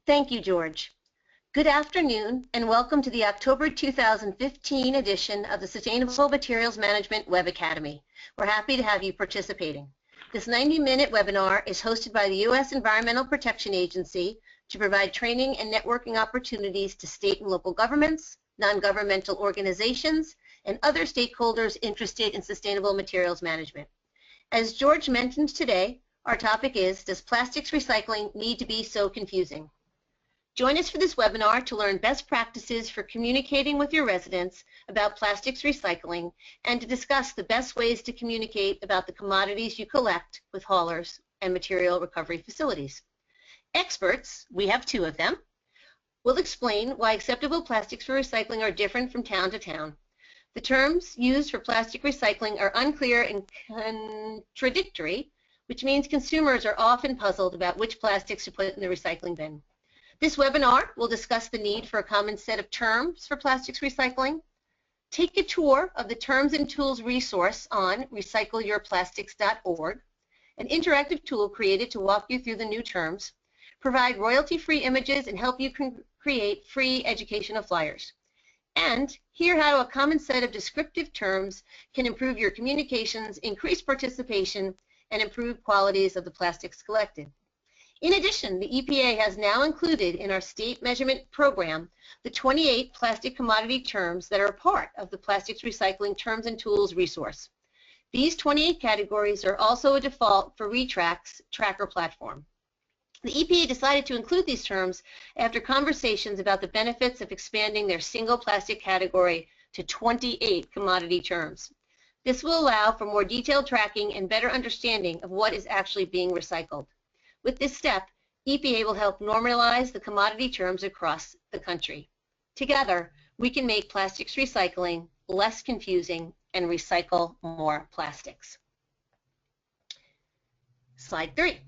Thank you, George. Good afternoon and welcome to the October 2015 edition of the Sustainable Materials Management Web Academy. We're happy to have you participating. This 90-minute webinar is hosted by the U.S. Environmental Protection Agency to provide training and networking opportunities to state and local governments, non-governmental organizations, and other stakeholders interested in sustainable materials management. As George mentioned today, our topic is, does plastics recycling need to be so confusing? Join us for this webinar to learn best practices for communicating with your residents about plastics recycling and to discuss the best ways to communicate about the commodities you collect with haulers and material recovery facilities. Experts, we have two of them, will explain why acceptable plastics for recycling are different from town to town. The terms used for plastic recycling are unclear and contradictory, which means consumers are often puzzled about which plastics to put in the recycling bin. This webinar will discuss the need for a common set of terms for plastics recycling, take a tour of the Terms and Tools resource on recycleyourplastics.org, an interactive tool created to walk you through the new terms, provide royalty-free images, and help you create free educational flyers. And hear how a common set of descriptive terms can improve your communications, increase participation, and improve qualities of the plastics collected. In addition, the EPA has now included in our state measurement program the 28 plastic commodity terms that are part of the Plastics Recycling Terms and Tools resource. These 28 categories are also a default for ReTrac's tracker platform. The EPA decided to include these terms after conversations about the benefits of expanding their single plastic category to 28 commodity terms. This will allow for more detailed tracking and better understanding of what is actually being recycled. With this step, EPA will help normalize the commodity terms across the country. Together, we can make plastics recycling less confusing and recycle more plastics. Slide 3.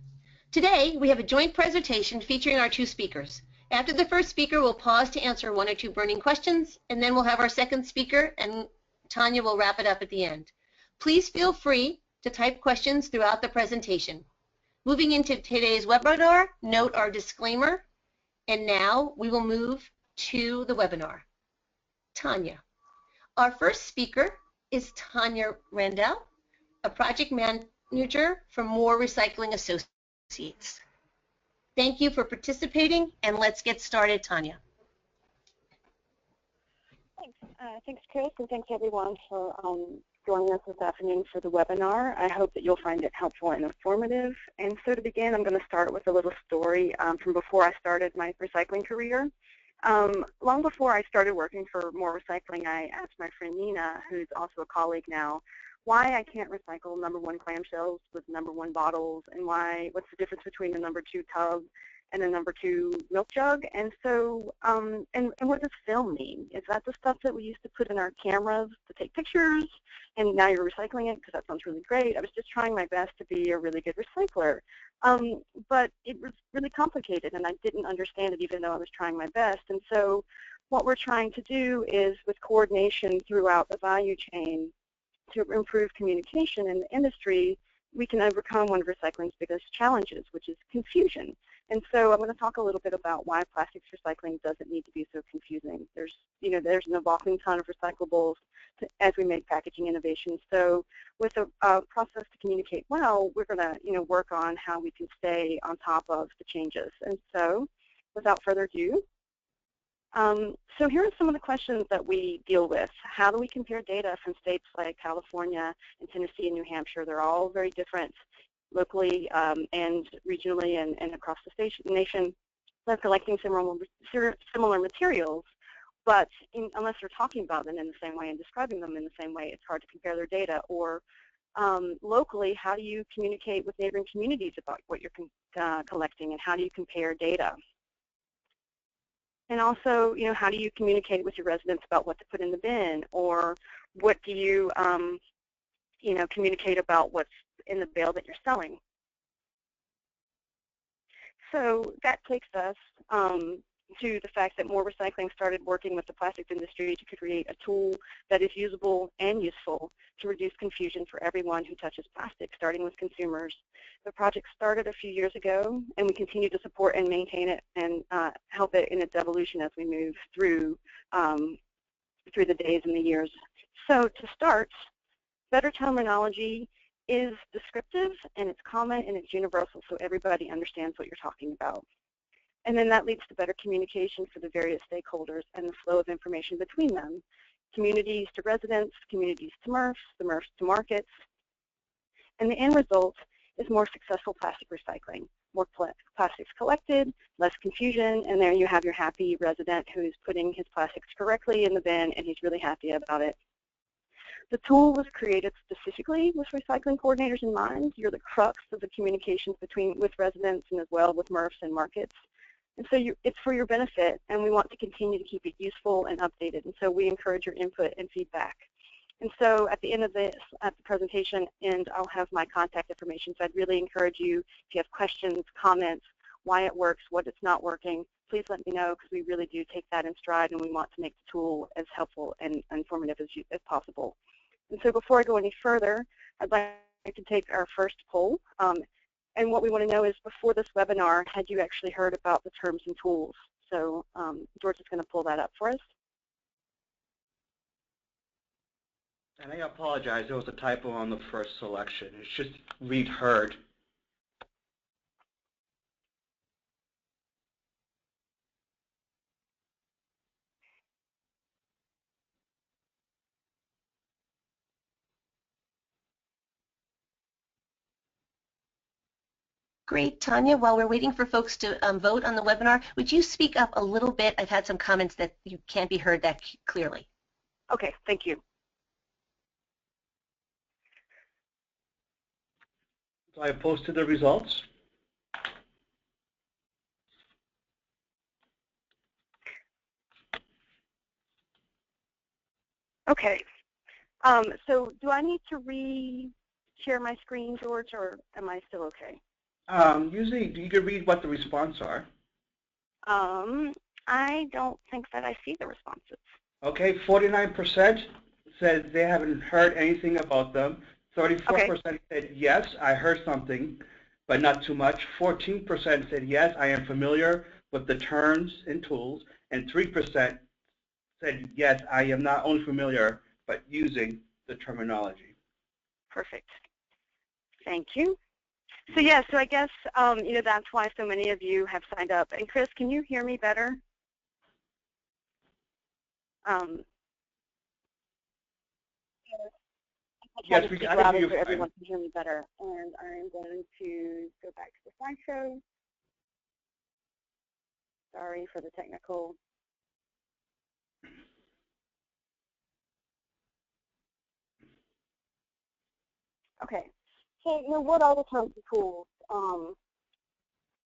Today, we have a joint presentation featuring our two speakers. After the first speaker, we'll pause to answer one or two burning questions, and then we'll have our second speaker, and Tanya will wrap it up at the end. Please feel free to type questions throughout the presentation. Moving into today's webinar, note our disclaimer, and now we will move to the webinar. Tanya. Our first speaker is Tanya Randell, a project manager for More Recycling Associates. Thank you for participating, and let's get started, Tanya. Thanks. Thanks, Chris, and thanks everyone for joining us this afternoon for the webinar. I hope that you'll find it helpful and informative. And so to begin, I'm going to start with a little story from before I started my recycling career. Long before I started working for More Recycling, I asked my friend Nina, who's also a colleague now, why I can't recycle #1 clamshells with #1 bottles, and what's the difference between the #2 tub and the #2 milk jug. And so, and what does film mean? Is that the stuff that we used to put in our cameras to take pictures, and now you're recycling it? Because that sounds really great. I was just trying my best to be a really good recycler. But it was really complicated, and I didn't understand it even though I was trying my best. And so what we're trying to do is, with coordination throughout the value chain, to improve communication in the industry, we can overcome one of recycling's biggest challenges, which is confusion. And so I'm going to talk a little bit about why plastics recycling doesn't need to be so confusing. There's an evolving ton of recyclables as we make packaging innovations. So with a process to communicate well, we're going to work on how we can stay on top of the changes. And so without further ado, so here are some of the questions that we deal with. How do we compare data from states like California and Tennessee and New Hampshire? They're all very different locally and regionally and across the nation. They're collecting similar materials, but unless they're talking about them in the same way and describing them in the same way, it's hard to compare their data. Or locally, how do you communicate with neighboring communities about what you're collecting, and how do you compare data? And also, how do you communicate with your residents about what to put in the bin, or what do you, communicate about what's in the bale that you're selling? So that takes us to the fact that more recycling started working with the plastics industry to create a tool that is usable and useful to reduce confusion for everyone who touches plastic, starting with consumers. The project started a few years ago, and we continue to support and maintain it and help it in its evolution as we move through the days and the years. So to start, better terminology is descriptive, and it's common, and it's universal, so everybody understands what you're talking about. And then that leads to better communication for the various stakeholders and the flow of information between them. Communities to residents, communities to MRFs, the MRFs to markets. And the end result is more successful plastic recycling. More plastics collected, less confusion, and there you have your happy resident who's putting his plastics correctly in the bin, and he's really happy about it. The tool was created specifically with recycling coordinators in mind. You're the crux of the communications with residents and as well with MRFs and markets. And so it's for your benefit, and we want to continue to keep it useful and updated. And so we encourage your input and feedback. And so at the end of this, at the presentation, and I'll have my contact information. So I'd really encourage you, if you have questions, comments, why it works, what it's not working, please let me know, because we really do take that in stride, and we want to make the tool as helpful and informative as possible. And so before I go any further, I'd like to take our first poll. And what we want to know is, before this webinar, had you actually heard about the terms and tools? So George is going to pull that up for us. And I apologize, there was a typo on the first selection. It's just read heard. Great. Tanya, while we're waiting for folks to vote on the webinar, would you speak up a little bit? I've had some comments that you can't be heard that clearly. Okay, thank you. So I posted the results. Okay. So do I need to re-share my screen, George, or am I still okay? Usually, you can read what the responses are. I don't think that I see the responses. Okay, 49% said they haven't heard anything about them. 34% said, yes, I heard something, but not too much. 14% said, yes, I am familiar with the terms and tools. And 3% said, yes, I am not only familiar, but using the terminology. Perfect. Thank you. So yeah, so I guess you know, that's why so many of you have signed up. And Chris, can you hear me better? Yes, we can hear you so everyone can hear me better. And I'm going to go back to the slideshow. Sorry for the technical. Okay. So, you know, what are the terms and tools?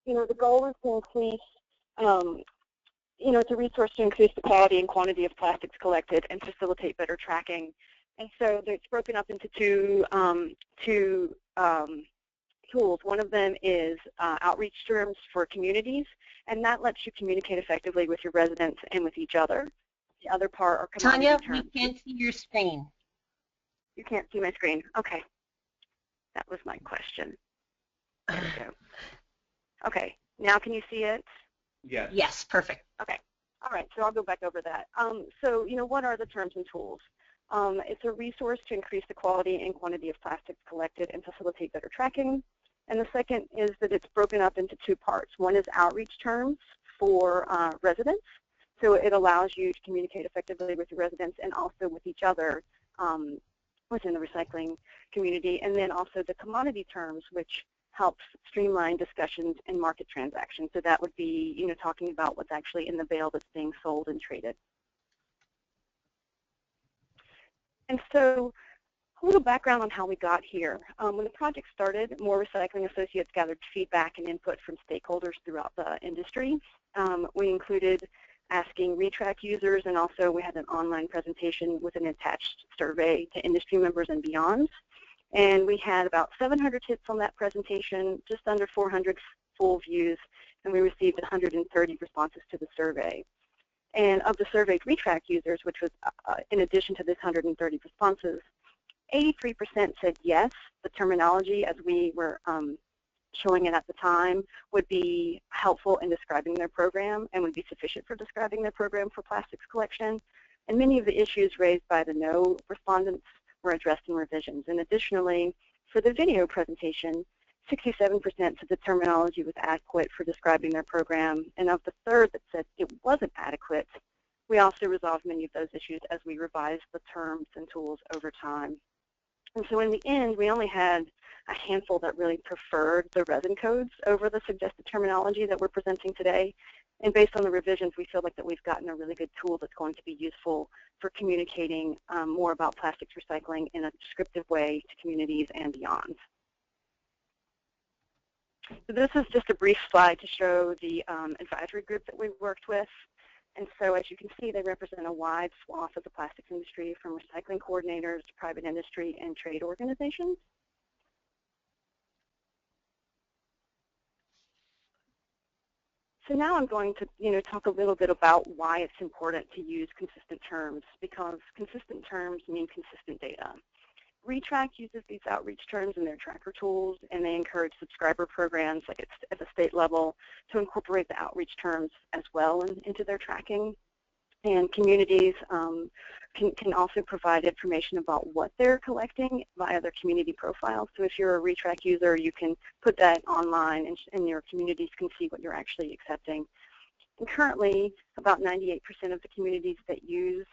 You know, the goal is to increase, you know, it's a resource to increase the quality and quantity of plastics collected and facilitate better tracking. And so it's broken up into two tools. One of them is outreach terms for communities, and that lets you communicate effectively with your residents and with each other. The other part are commodity terms. Tanya, we can't see your screen. You can't see my screen. Okay. That was my question. There we go. Okay. Now can you see it? Yes. Yes, perfect. Okay. All right. So I'll go back over that. So, you know, what are the terms and tools? It's a resource to increase the quality and quantity of plastics collected and facilitate better tracking. And the second is that it's broken up into two parts. One is outreach terms for residents. So it allows you to communicate effectively with your residents and also with each other within the recycling community. And then also the commodity terms, which helps streamline discussions and market transactions. So that would be, you know, talking about what's actually in the bale that's being sold and traded. And so a little background on how we got here. When the project started, more recycling associates gathered feedback and input from stakeholders throughout the industry. We included asking retrack users, and also we had an online presentation with an attached survey to industry members and beyond. And we had about 700 hits on that presentation, just under 400 full views, and we received 130 responses to the survey. And of the surveyed retract users, which was in addition to this 130 responses, 83% said yes, the terminology as we were showing it at the time would be helpful in describing their program and would be sufficient for describing their program for plastics collection. And many of the issues raised by the no respondents were addressed in revisions. And additionally, for the video presentation, 67% said the terminology was adequate for describing their program, and of the third that said it wasn't adequate, we also resolved many of those issues as we revised the terms and tools over time. And so in the end, we only had a handful that really preferred the resin codes over the suggested terminology that we're presenting today. And based on the revisions, we feel like that we've gotten a really good tool that's going to be useful for communicating more about plastics recycling in a descriptive way to communities and beyond. So this is just a brief slide to show the advisory group that we've worked with. And so as you can see, they represent a wide swath of the plastics industry, from recycling coordinators to private industry and trade organizations. So now I'm going to talk a little bit about why it's important to use consistent terms, because consistent terms mean consistent data. Retract uses these outreach terms in their tracker tools, and they encourage subscriber programs like at the state level to incorporate the outreach terms as well into their tracking. And communities can also provide information about what they're collecting via their community profiles. So if you're a retract user, you can put that online, and your communities can see what you're actually accepting. And currently, about 98% of the communities that use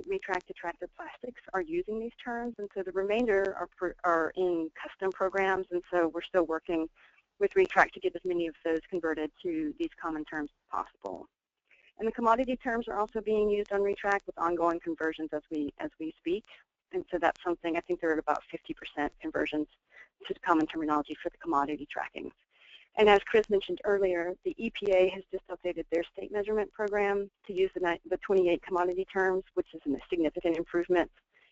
retract to track their plastics are using these terms, and so the remainder are in custom programs, and so we're still working with retract to get as many of those converted to these common terms as possible. And the commodity terms are also being used on retract with ongoing conversions as we speak, and so that's something, I think they're at about 50% conversions to common terminology for the commodity tracking. And as Chris mentioned earlier, the EPA has just updated their state measurement program to use the 28 commodity terms, which is a significant improvement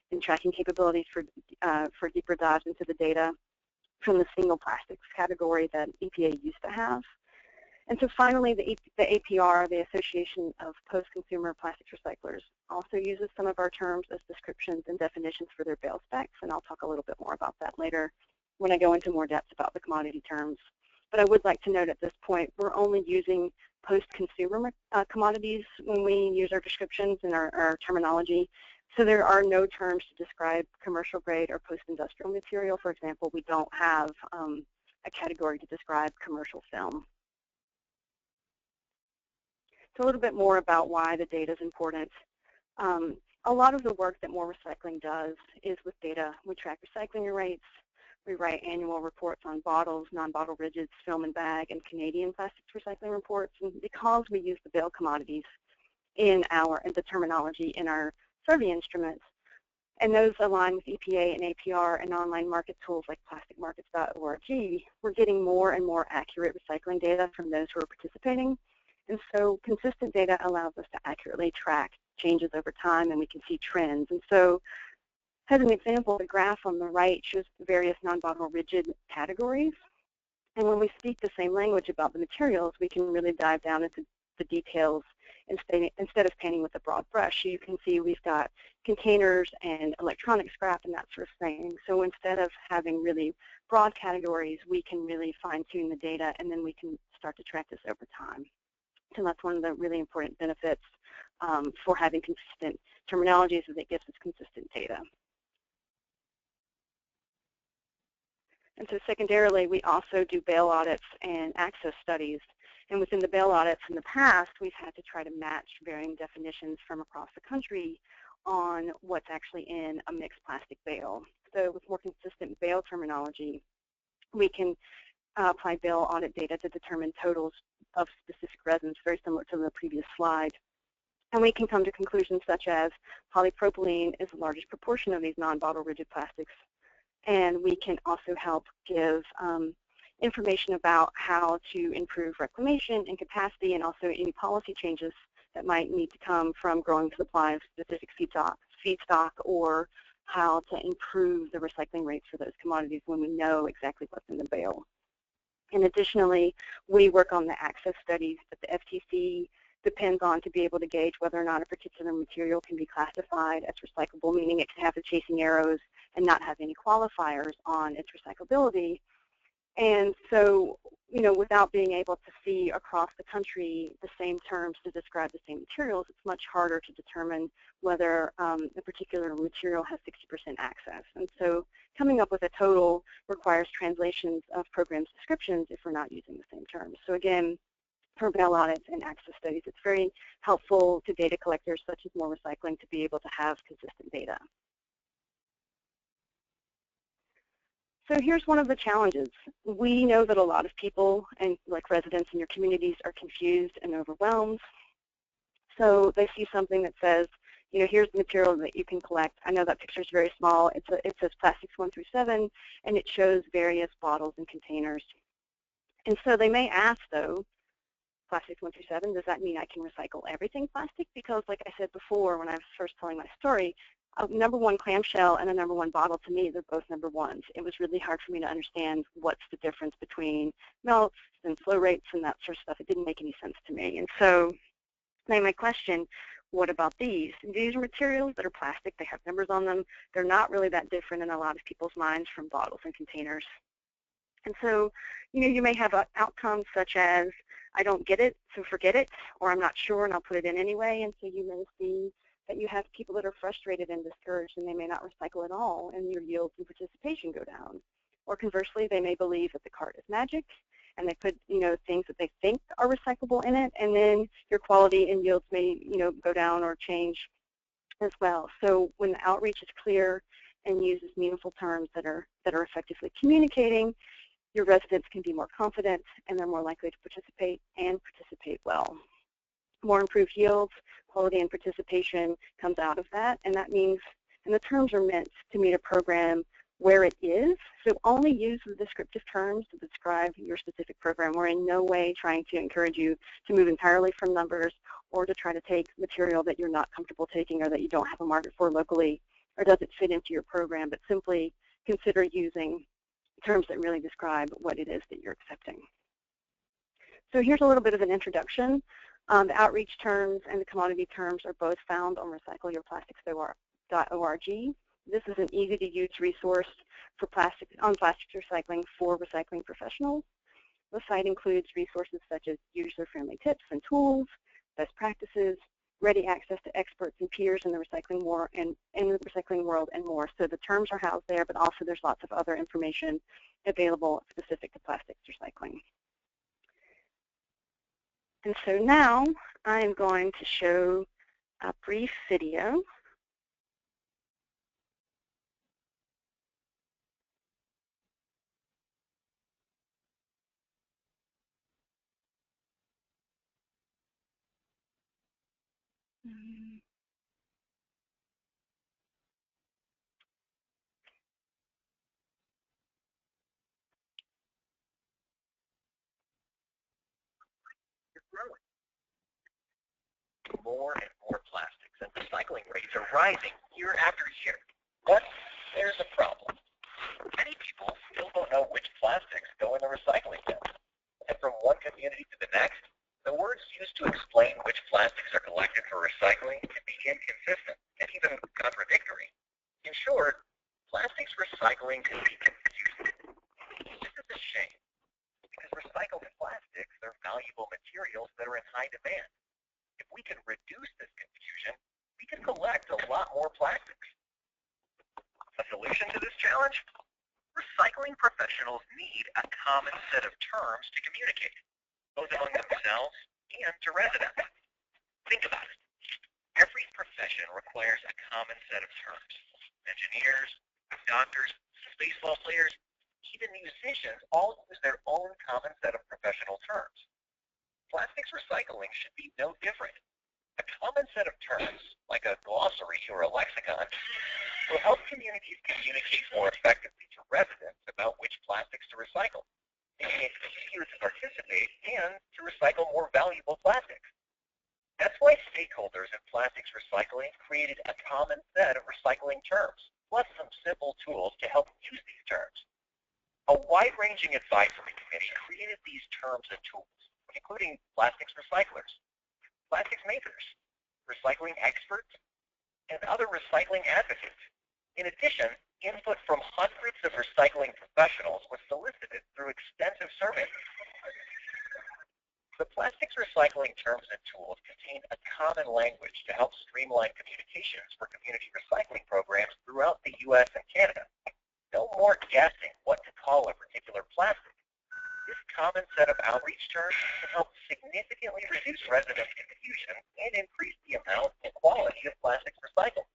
in tracking capabilities for deeper dives into the data from the single plastics category that EPA used to have. And so finally, the APR, the Association of Post-Consumer Plastics Recyclers, also uses some of our terms as descriptions and definitions for their bale specs, and I'll talk a little bit more about that later when I go into more depth about the commodity terms. But I would like to note at this point, we're only using post-consumer commodities when we use our descriptions and our terminology. So there are no terms to describe commercial grade or post-industrial material. For example, we don't have a category to describe commercial film. So a little bit more about why the data is important. A lot of the work that More Recycling does is with data. We track recycling rates. We write annual reports on bottles, non-bottle rigids, film and bag, and Canadian plastics recycling reports. And because we use the bale commodities in the terminology in our survey instruments, and those align with EPA and APR and online market tools like plasticmarkets.org, we're getting more and more accurate recycling data from those who are participating. And so consistent data allows us to accurately track changes over time, and we can see trends. And so as an example, the graph on the right shows the various non-bottle rigid categories. And when we speak the same language about the materials, we can really dive down into the details instead of painting with a broad brush. You can see we've got containers and electronic scrap and that sort of thing. So instead of having really broad categories, we can really fine-tune the data, and then we can start to track this over time. So that's one of the really important benefits for having consistent terminologies, is it gives us consistent data. And so secondarily, we also do bale audits and access studies. And within the bale audits in the past, we've had to try to match varying definitions from across the country on what's actually in a mixed plastic bale. So with more consistent bale terminology, we can apply bale audit data to determine totals of specific resins, very similar to the previous slide. And we can come to conclusions such as polypropylene is the largest proportion of these non-bottle rigid plastics. And we can also help give information about how to improve reclamation and capacity, and also any policy changes that might need to come from growing supply of specific feedstock, or how to improve the recycling rates for those commodities when we know exactly what's in the bale. And additionally, we work on the access studies that the FTC depends on to be able to gauge whether or not a particular material can be classified as recyclable, meaning it can have the chasing arrows and not have any qualifiers on its recyclability. And so, you know, without being able to see across the country the same terms to describe the same materials, it's much harder to determine whether a particular material has 60% access. And so coming up with a total requires translations of programs' descriptions if we're not using the same terms. So again, for bail audits and access studies, it's very helpful to data collectors such as More Recycling to be able to have consistent data. So here's one of the challenges. We know that a lot of people, and like residents in your communities, are confused and overwhelmed. So they see something that says, you know, here's the material that you can collect. I know that picture is very small. It says plastics 1 through 7, and it shows various bottles and containers. And so they may ask, though, plastics 1 through 7, does that mean I can recycle everything plastic? Because like I said before when I was first telling my story, a number 1 clamshell and a number 1 bottle, to me, they're both number 1s. It was really hard for me to understand what's the difference between melts and flow rates and that sort of stuff. It didn't make any sense to me. And so then my question, what about these? These are materials that are plastic. They have numbers on them. They're not really that different in a lot of people's minds from bottles and containers. And so, you know, you may have outcomes such as, I don't get it, so forget it, or I'm not sure and I'll put it in anyway. And so you may see that you have people that are frustrated and discouraged and they may not recycle at all, and your yields and participation go down. Or conversely, they may believe that the cart is magic and they put, you know, things that they think are recyclable in it, and then your quality and yields may, you know, go down or change as well. So when the outreach is clear and uses meaningful terms that are effectively communicating, your residents can be more confident and they're more likely to participate and participate well. More improved yields, quality, and participation comes out of that, and that means, and the terms are meant to meet a program where it is, so only use the descriptive terms to describe your specific program. We're in no way trying to encourage you to move entirely from numbers or to try to take material that you're not comfortable taking or that you don't have a market for locally or doesn't fit into your program, but simply consider using terms that really describe what it is that you're accepting. So here's a little bit of an introduction. The outreach terms and the commodity terms are both found on recycleyourplastics.org. This is an easy-to-use resource for plastics recycling for recycling professionals. The site includes resources such as user-friendly tips and tools, best practices, ready access to experts and peers in the recycling world and more. So the terms are housed there, but also there's lots of other information available specific to plastics recycling. And so now I'm going to show a brief video. More and more plastics, and recycling rates are rising year after year. But there's a problem. Many people still don't know which plastics go in the recycling bin. And from one community to the next, the words used to explain which plastics are collected for recycling can be inconsistent and even contradictory. In short, plastics recycling can be confusing. This is a shame, because recycled plastics are valuable materials that are in high demand. If we can reduce this confusion, we can collect a lot more plastics. A solution to this challenge? Recycling professionals need a common set of terms to communicate, both among themselves and to residents. Think about it. Every profession requires a common set of terms. Engineers, doctors, baseball players, even musicians all use their own common set of professional terms. Plastics recycling should be no different. A common set of terms, like a glossary or a lexicon, will help communities communicate more effectively to residents about which plastics to recycle, making it easier to participate and to recycle more valuable plastics. That's why stakeholders in plastics recycling created a common set of recycling terms, plus some simple tools to help use these terms. A wide-ranging advisory committee Committee created these terms and tools, including plastics recyclers, plastics makers, recycling experts, and other recycling advocates. In addition, input from hundreds of recycling professionals was solicited through extensive surveys. The plastics recycling terms and tools contain a common language to help streamline communications for community recycling programs throughout the U.S. and Canada. No more guessing what to call a particular plastic. This common set of outreach terms can help significantly reduce resident confusion and increase the amount and quality of plastics recycled.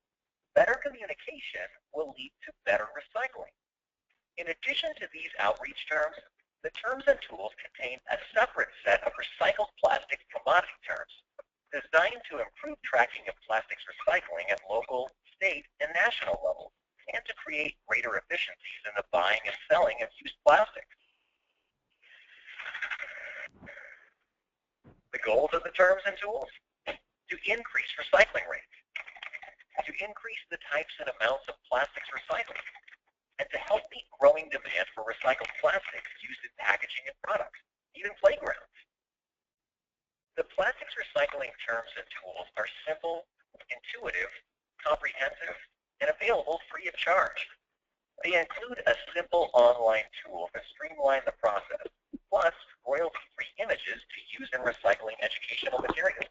Better communication will lead to better recycling. In addition to these outreach terms, the terms and tools contain a separate set of recycled plastic commodity terms designed to improve tracking of plastics recycling at local, state, and national levels, and to create greater efficiencies in the buying and selling of used plastics. The goals of the terms and tools? To increase recycling rates, to increase the types and amounts of plastics recycled, and to help meet growing demand for recycled plastics used in packaging and products, even playgrounds. The plastics recycling terms and tools are simple, intuitive, comprehensive, and available free of charge. They include a simple online tool to streamline the process, plus royalty-free images to use in recycling educational materials.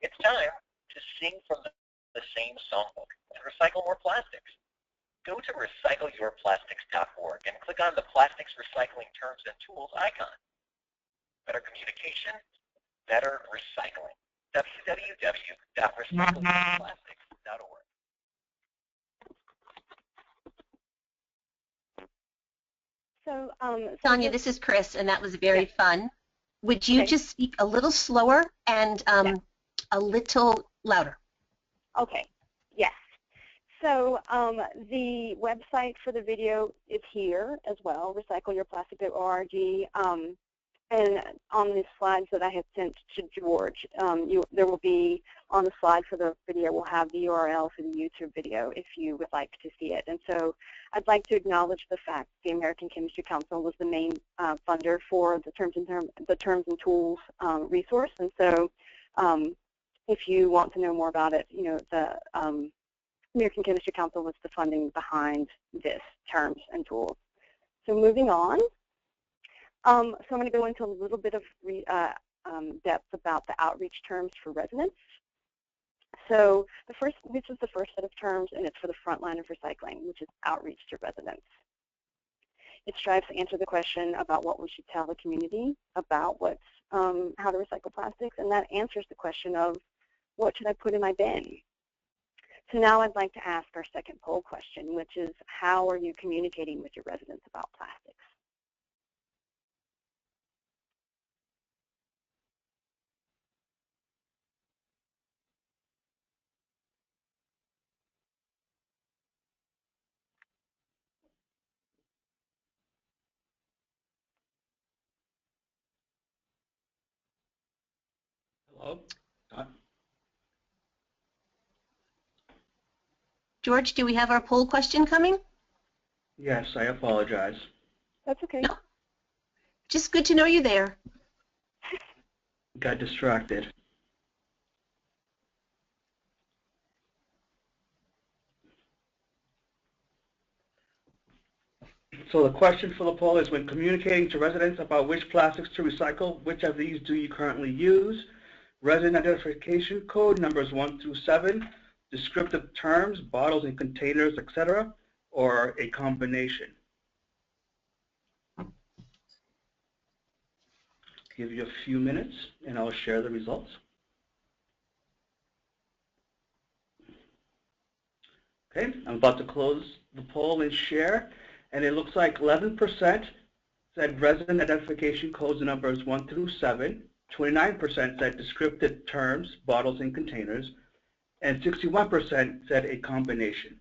It's time to sing from the same songbook and recycle more plastics. Go to recycleyourplastics.org and click on the Plastics Recycling Terms and Tools icon. Better communication, better recycling. www.recycleyourplastics.org. So, Sonia, this is Chris, and that was very fun. Would you just speak a little slower and a little louder? Okay, yes. So the website for the video is here as well, recycleyourplastic.org. And on the slides that I had sent to George, there will be, on the slide for the video, we'll have the URL for the YouTube video if you would like to see it. And so I'd like to acknowledge the fact the American Chemistry Council was the main funder for the Terms and Tools resource. And so if you want to know more about it, the American Chemistry Council was the funding behind this terms and tools. So moving on. So I'm going to go into a little bit of depth about the outreach terms for residents. So this is the first set of terms, and it's for the front line of recycling, which is outreach to residents. It strives to answer the question about what we should tell the community about how to recycle plastics, and that answers the question of what should I put in my bin? So now I'd like to ask our second poll question, which is how are you communicating with your residents about plastics? Hello? George, do we have our poll question coming? Yes, I apologize. That's okay. No. Just good to know you're there. Got distracted. So the question for the poll is, when communicating to residents about which plastics to recycle, which of these do you currently use? Resident identification code numbers 1 through 7, descriptive terms, bottles and containers, etc., or a combination? Give you a few minutes and I'll share the results. Okay, I'm about to close the poll and share, and it looks like 11% said resident identification codes numbers 1 through 7, 29% said descriptive terms, bottles and containers, and 61% said a combination.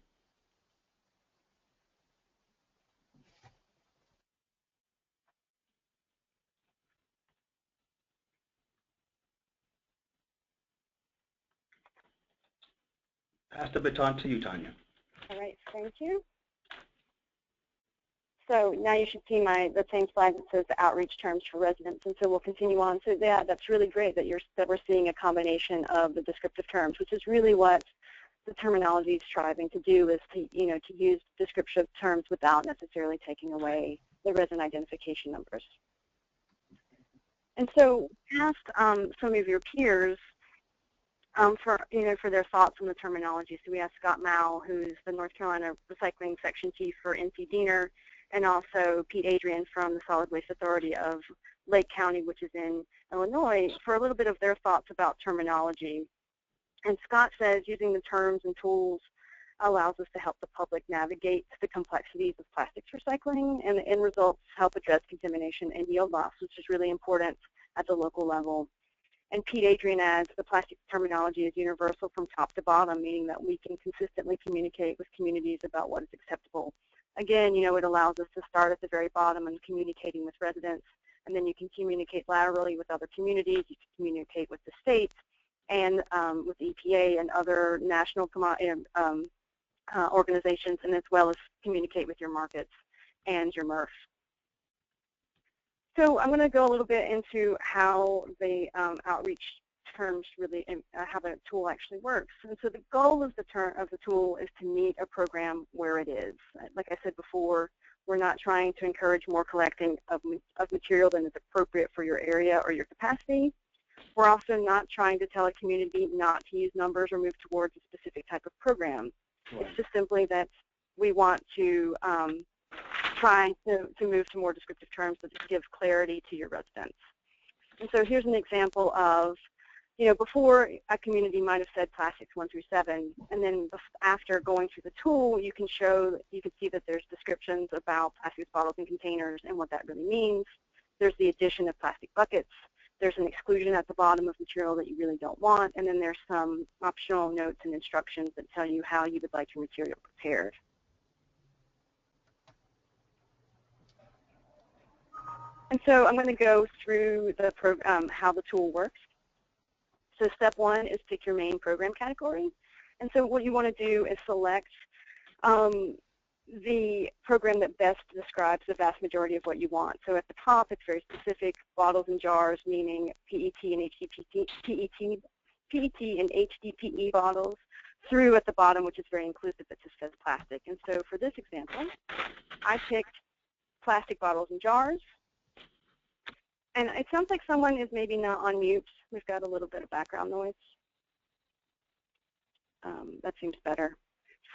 Pass the baton to you, Tanya. All right, thank you. So now you should see the same slide that says the outreach terms for residents, and so we'll continue on. So yeah, that's really great that we're seeing a combination of the descriptive terms, which is really what the terminology is striving to do, is to use descriptive terms without necessarily taking away the resident identification numbers. And so asked some of your peers for their thoughts on the terminology. So we asked Scott Mao, who's the North Carolina Recycling Section Chief for NC Diener, and also Pete Adrian from the Solid Waste Authority of Lake County, which is in Illinois, for a little bit of their thoughts about terminology. And Scott says using the terms and tools allows us to help the public navigate the complexities of plastics recycling, and the end results help address contamination and yield loss, which is really important at the local level. And Pete Adrian adds, the plastic terminology is universal from top to bottom, meaning that we can consistently communicate with communities about what is acceptable. Again, it allows us to start at the very bottom and communicating with residents, and then you can communicate laterally with other communities, you can communicate with the state, and with EPA and other national organizations, and as well as communicate with your markets and your MRF. So I'm going to go a little bit into how the outreach terms really, how the tool actually works. And so the goal of the tool is to meet a program where it is. Like I said before, we're not trying to encourage more collecting of material than is appropriate for your area or your capacity. We're also not trying to tell a community not to use numbers or move towards a specific type of program. Right. It's just simply that we want to try to move to more descriptive terms that give clarity to your residents. And so here's an example of, before a community might have said plastics 1 through 7, and then after going through the tool, you can see that there's descriptions about plastics bottles and containers and what that really means. There's the addition of plastic buckets. There's an exclusion at the bottom of material that you really don't want, and then there's some optional notes and instructions that tell you how you would like your material prepared. And so I'm going to go through how the tool works. So step 1 is pick your main program category. And so what you want to do is select the program that best describes the vast majority of what you want. So at the top, it's very specific, bottles and jars, meaning PET and HDPE bottles, through at the bottom, which is very inclusive, that just says plastic. And so for this example, I picked plastic bottles and jars. And it sounds like someone is maybe not on mute. We've got a little bit of background noise. That seems better.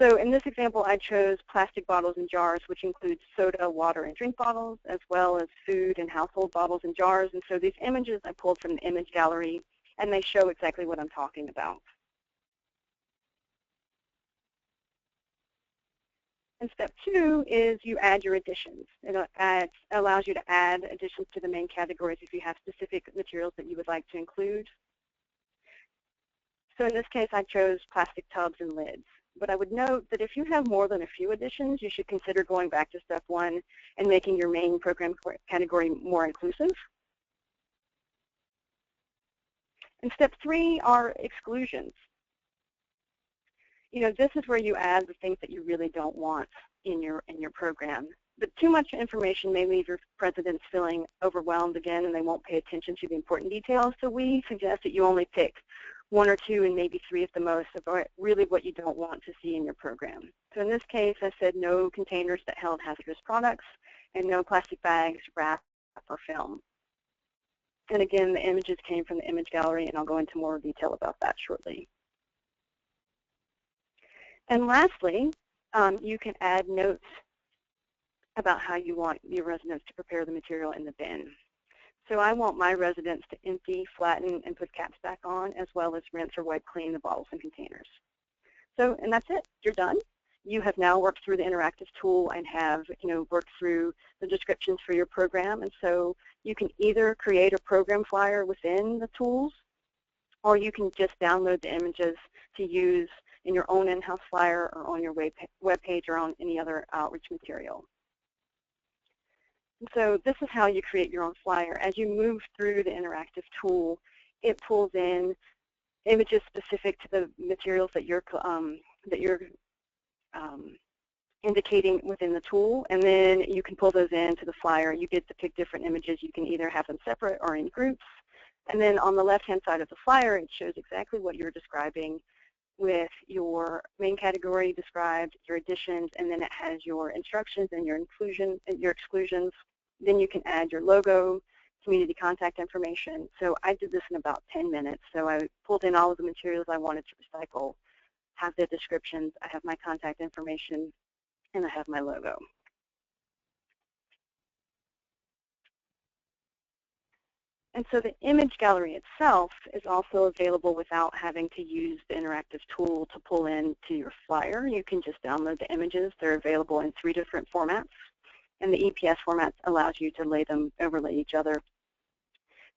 So in this example, I chose plastic bottles and jars, which includes soda, water, and drink bottles, as well as food and household bottles and jars. And so these images I pulled from the image gallery, and they show exactly what I'm talking about. And step 2 is you add your additions. It allows you to add additions to the main categories if you have specific materials that you would like to include. So in this case, I chose plastic tubs and lids. But I would note that if you have more than a few additions, you should consider going back to step 1 and making your main program category more inclusive. And step 3 are exclusions. This is where you add the things that you really don't want in your program. But too much information may leave your residents feeling overwhelmed again, and they won't pay attention to the important details. So we suggest that you only pick 1 or 2 and maybe 3 at the most of really what you don't want to see in your program. So in this case, I said no containers that held hazardous products and no plastic bags, wrap, or film. And again, the images came from the image gallery, and I'll go into more detail about that shortly. And lastly, you can add notes about how you want your residents to prepare the material in the bin. So I want my residents to empty, flatten, and put caps back on, as well as rinse or wipe clean the bottles and containers. So, and that's it. You're done. You have now worked through the interactive tool and have, worked through the descriptions for your program. And so you can either create a program flyer within the tools, or you can just download the images to use in your own in-house flyer or on your web page or on any other outreach material. And so this is how you create your own flyer. As you move through the interactive tool, it pulls in images specific to the materials that you're indicating within the tool, and then you can pull those into the flyer. You get to pick different images. You can either have them separate or in groups. And then on the left-hand side of the flyer, it shows exactly what you're describing with your main category described, your additions, and then it has your instructions and your inclusion and your exclusions. Then you can add your logo, community contact information. So I did this in about 10 minutes. So I pulled in all of the materials I wanted to recycle, have the descriptions, I have my contact information, and I have my logo. And so the image gallery itself is also available without having to use the interactive tool to pull into your flyer. You can just download the images. They're available in 3 different formats. And the EPS format allows you to overlay each other.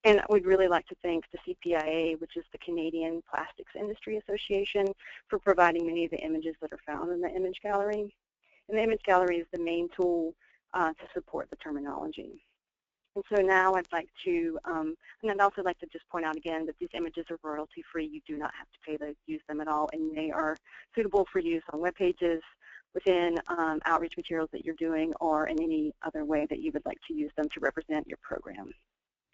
And we'd really like to thank the CPIA, which is the Canadian Plastics Industry Association, for providing many of the images that are found in the image gallery. And the image gallery is the main tool to support the terminology. And so now I'd like to, and I'd also like to just point out again that these images are royalty-free. You do not have to pay to use them at all, and they are suitable for use on web pages, within outreach materials that you're doing, or in any other way that you would like to use them to represent your program.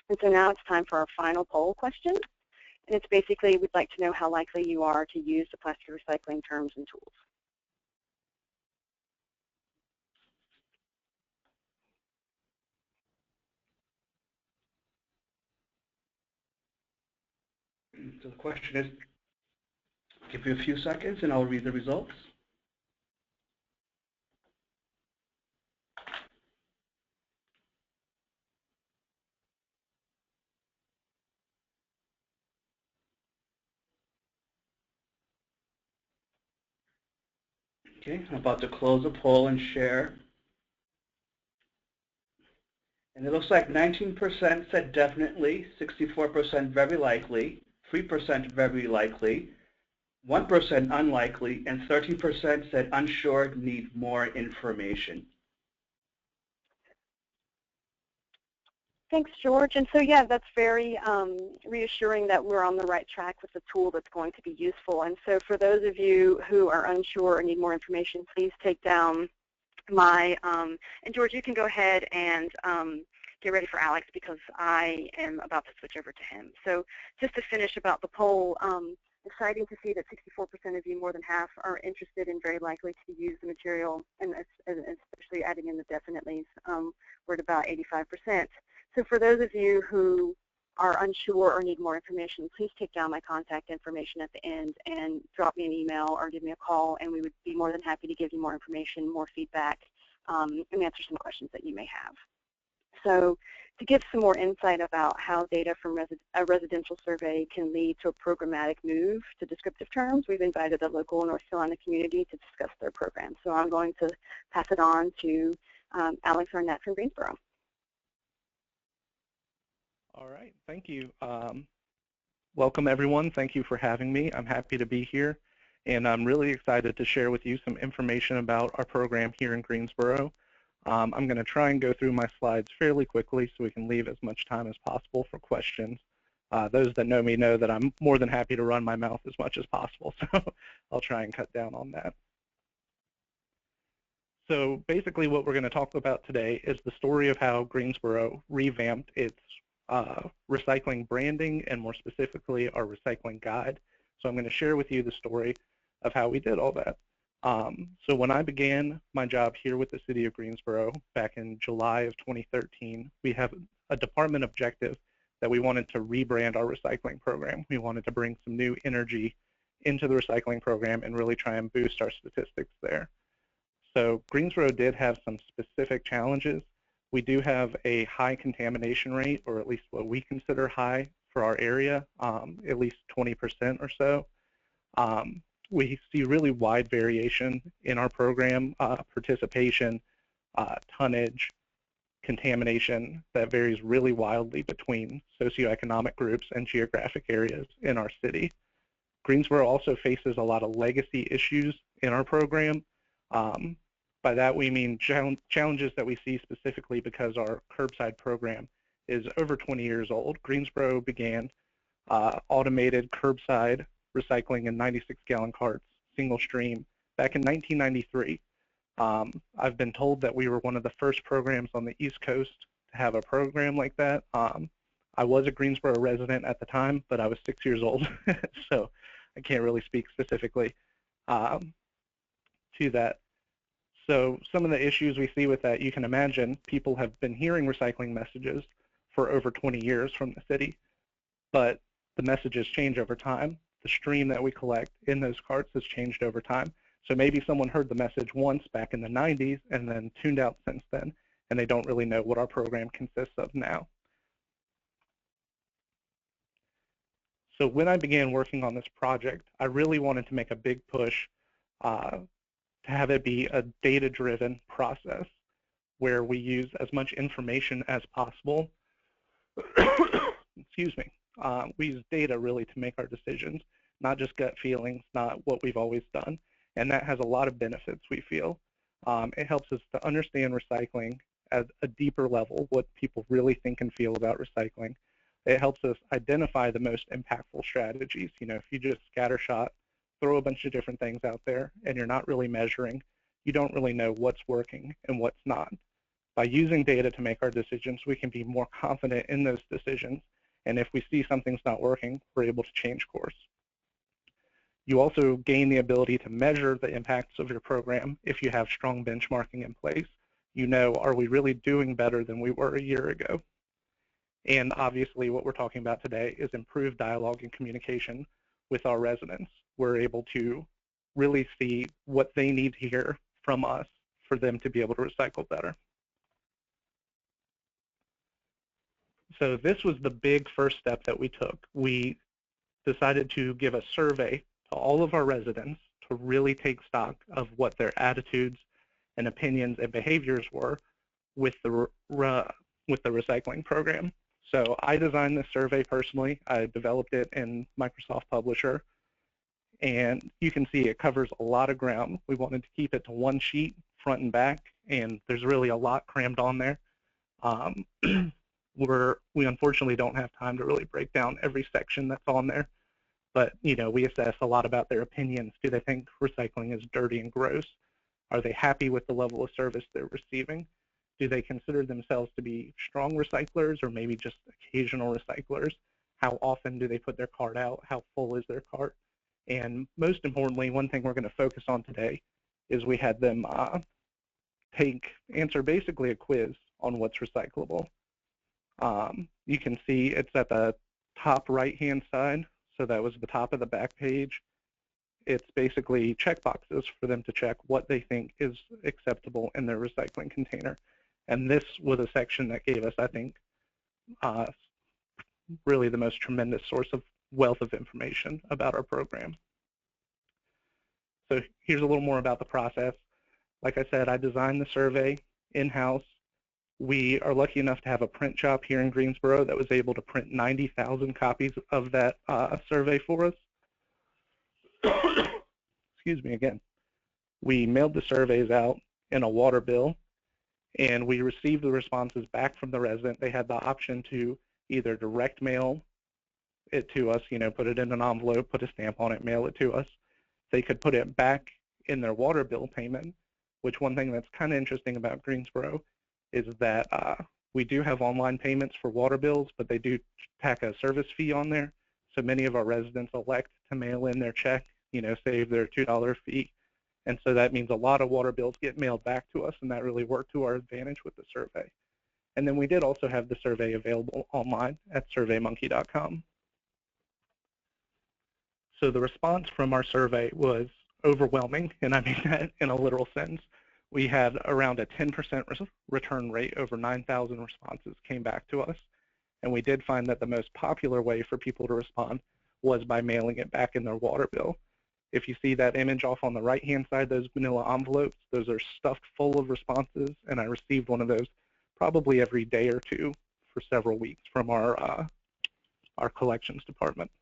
And so now it's time for our final poll question. And it's basically, we'd like to know how likely you are to use the plastic recycling terms and tools. So the question is, give you a few seconds and I'll read the results. Okay, I'm about to close the poll and share. And it looks like 19% said definitely, 64% very likely, 3% very likely, 1% unlikely, and 13% said unsure, need more information. Thanks, George. And so, yeah, that's very reassuring that we're on the right track with a tool that's going to be useful. And so for those of you who are unsure or need more information, please take down my, and George, you can go ahead and get ready for Alex because I am about to switch over to him. So just to finish about the poll, exciting to see that 64% of you, more than half, are interested and very likely to use the material, and especially adding in the definitelys, we're at about 85%. So for those of you who are unsure or need more information, please take down my contact information at the end and drop me an email or give me a call, and we would be more than happy to give you more information, more feedback, and answer some questions that you may have. So to give some more insight about how data from a residential survey can lead to a programmatic move to descriptive terms, we've invited a local North Carolina community to discuss their program. So I'm going to pass it on to Alex Arnett from Greensboro. All right, thank you. Welcome everyone, thank you for having me. I'm happy to be here, and I'm really excited to share with you some information about our program here in Greensboro. I'm going to try and go through my slides fairly quickly so we can leave as much time as possible for questions. Those that know me know that I'm more than happy to run my mouth as much as possible, so I'll try and cut down on that. So basically what we're going to talk about today is the story of how Greensboro revamped its recycling branding, and more specifically our recycling guide. So I'm going to share with you the story of how we did all that. So when I began my job here with the City of Greensboro back in July of 2013, we have a department objective that we wanted to rebrand our recycling program. We wanted to bring some new energy into the recycling program and really try and boost our statistics there. So Greensboro did have some specific challenges. We do have a high contamination rate, or at least what we consider high for our area, at least 20% or so. We see really wide variation in our program, participation, tonnage, contamination that varies really wildly between socioeconomic groups and geographic areas in our city. Greensboro also faces a lot of legacy issues in our program. By that we mean challenges that we see specifically because our curbside program is over 20 years old. Greensboro began automated curbside recycling in 96-gallon carts, single stream, back in 1993. I've been told that we were one of the first programs on the East Coast to have a program like that. I was a Greensboro resident at the time, but I was 6 years old, so I can't really speak specifically to that. So some of the issues we see with that, you can imagine people have been hearing recycling messages for over 20 years from the city, but the messages change over time. The stream that we collect in those carts has changed over time. So maybe someone heard the message once back in the 90s and then tuned out since then, and they don't really know what our program consists of now. So when I began working on this project, I really wanted to make a big push to have it be a data-driven process where we use as much information as possible. Excuse me. We use data really to make our decisions, not just gut feelings, not what we've always done. And that has a lot of benefits, we feel. It helps us to understand recycling at a deeper level, what people really think and feel about recycling. It helps us identify the most impactful strategies. You know, if you just scattershot, throw a bunch of different things out there, and you're not really measuring, you don't really know what's working and what's not. By using data to make our decisions, we can be more confident in those decisions. And if we see something's not working, we're able to change course. You also gain the ability to measure the impacts of your program if you have strong benchmarking in place. You know, are we really doing better than we were a year ago? And obviously what we're talking about today is improved dialogue and communication with our residents. We're able to really see what they need to hear from us for them to be able to recycle better. So this was the big first step that we took. We decided to give a survey to all of our residents to really take stock of what their attitudes and opinions and behaviors were with the recycling program. So I designed this survey personally. I developed it in Microsoft Publisher. And you can see it covers a lot of ground. We wanted to keep it to one sheet, front and back, and there's really a lot crammed on there. We unfortunately don't have time to really break down every section that's on there. But, you know, we assess a lot about their opinions. Do they think recycling is dirty and gross? Are they happy with the level of service they're receiving? Do they consider themselves to be strong recyclers or maybe just occasional recyclers? How often do they put their cart out? How full is their cart? And most importantly, one thing we're going to focus on today is we had them answer basically a quiz on what's recyclable. You can see it's at the top right-hand side, so that was the top of the back page. It's basically checkboxes for them to check what they think is acceptable in their recycling container. And this was a section that gave us, I think, really the most tremendous source of wealth of information about our program. So here's a little more about the process. Like I said, I designed the survey in-house. We are lucky enough to have a print shop here in Greensboro that was able to print 90,000 copies of that survey for us. Excuse me again. We mailed the surveys out in a water bill, and we received the responses back from the resident. They had the option to either direct mail it to us, you know, put it in an envelope, put a stamp on it, mail it to us. They could put it back in their water bill payment, which one thing that's kind of interesting about Greensboro is that we do have online payments for water bills, but they do tack a service fee on there. So many of our residents elect to mail in their check, you know, save their $2 fee. And so that means a lot of water bills get mailed back to us, and that really worked to our advantage with the survey. And then we did also have the survey available online at surveymonkey.com. So the response from our survey was overwhelming, and I mean that in a literal sense. We had around a 10% return rate. Over 9,000 responses came back to us. And we did find that the most popular way for people to respond was by mailing it back in their water bill. If you see that image off on the right-hand side, those manila envelopes, those are stuffed full of responses, and I received one of those probably every day or two for several weeks from our collections department.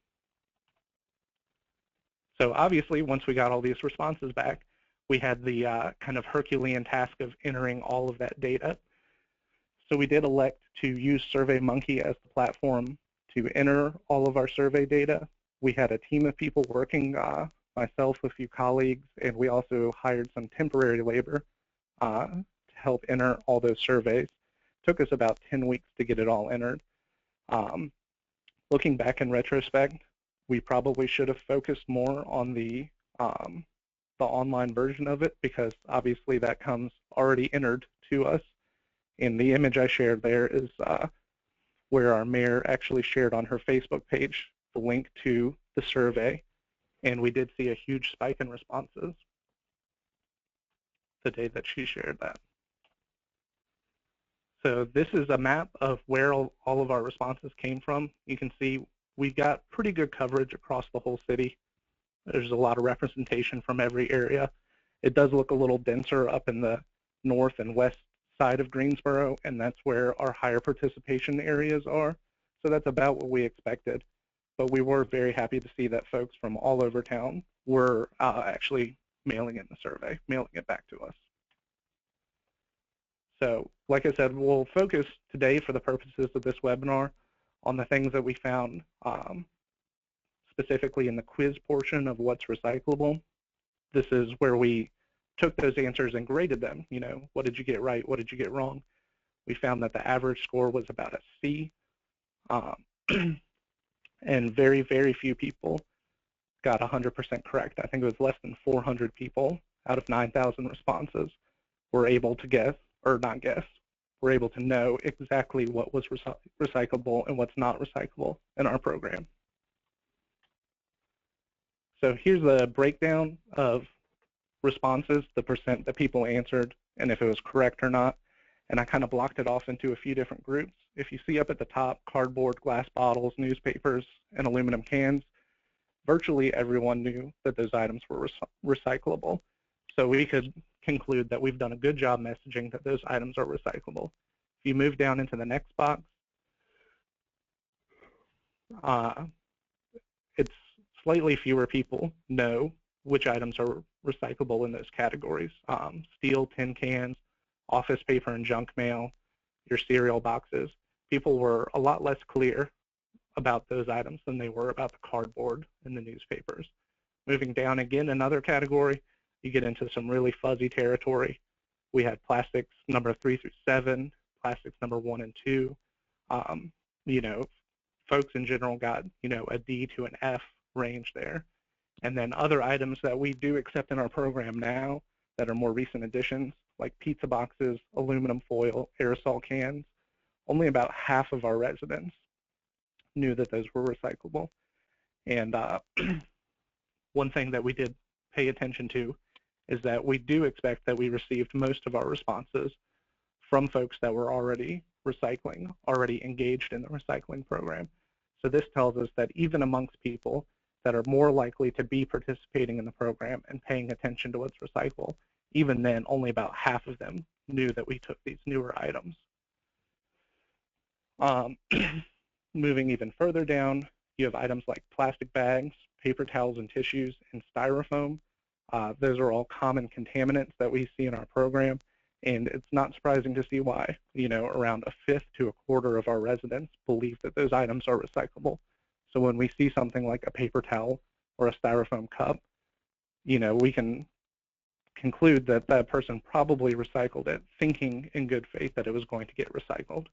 So obviously, once we got all these responses back, we had the kind of Herculean task of entering all of that data. So we did elect to use SurveyMonkey as the platform to enter all of our survey data. We had a team of people working, myself, a few colleagues, and we also hired some temporary labor to help enter all those surveys. It took us about 10 weeks to get it all entered. Looking back in retrospect, we probably should have focused more on the online version of it, because obviously that comes already entered to us. And the image I shared there is where our mayor actually shared on her Facebook page the link to the survey, and we did see a huge spike in responses the day that she shared that. So this is a map of where all of our responses came from. You can see we got pretty good coverage across the whole city. There's a lot of representation from every area. It does look a little denser up in the north and west side of Greensboro, and that's where our higher participation areas are. So that's about what we expected. But we were very happy to see that folks from all over town were actually mailing in the survey, mailing it back to us. So like I said, we'll focus today for the purposes of this webinar on the things that we found specifically in the quiz portion of what's recyclable. This is where we took those answers and graded them. You know, what did you get right? What did you get wrong? We found that the average score was about a C, and very, very few people got 100% correct. I think it was less than 400 people out of 9,000 responses were able to guess, or not guess, were able to know exactly what was recyclable and what's not recyclable in our program. So here's the breakdown of responses, the percent that people answered, and if it was correct or not. And I kind of blocked it off into a few different groups. If you see up at the top, cardboard, glass bottles, newspapers, and aluminum cans, virtually everyone knew that those items were recyclable. So we could conclude that we've done a good job messaging that those items are recyclable. If you move down into the next box, it's slightly fewer people know which items are recyclable in those categories. Steel, tin cans, office paper and junk mail, your cereal boxes. People were a lot less clear about those items than they were about the cardboard and the newspapers. Moving down again, another category, you get into some really fuzzy territory. We had plastics number 3 through 7, plastics number 1 and 2. You know, folks in general got, you know, a D to an F range there. And then other items that we do accept in our program now that are more recent additions, like pizza boxes, aluminum foil, aerosol cans. Only about half of our residents knew that those were recyclable. And one thing that we did pay attention to is that we do expect that we received most of our responses from folks that were already recycling, already engaged in the recycling program. So this tells us that even amongst people that are more likely to be participating in the program and paying attention to what's recyclable, even then, only about half of them knew that we took these newer items. Moving even further down, you have items like plastic bags, paper towels and tissues, and styrofoam. Those are all common contaminants that we see in our program, and it's not surprising to see why. You know, around a fifth to a quarter of our residents believe that those items are recyclable. So when we see something like a paper towel or a styrofoam cup, you know, we can conclude that that person probably recycled it, thinking in good faith that it was going to get recycled.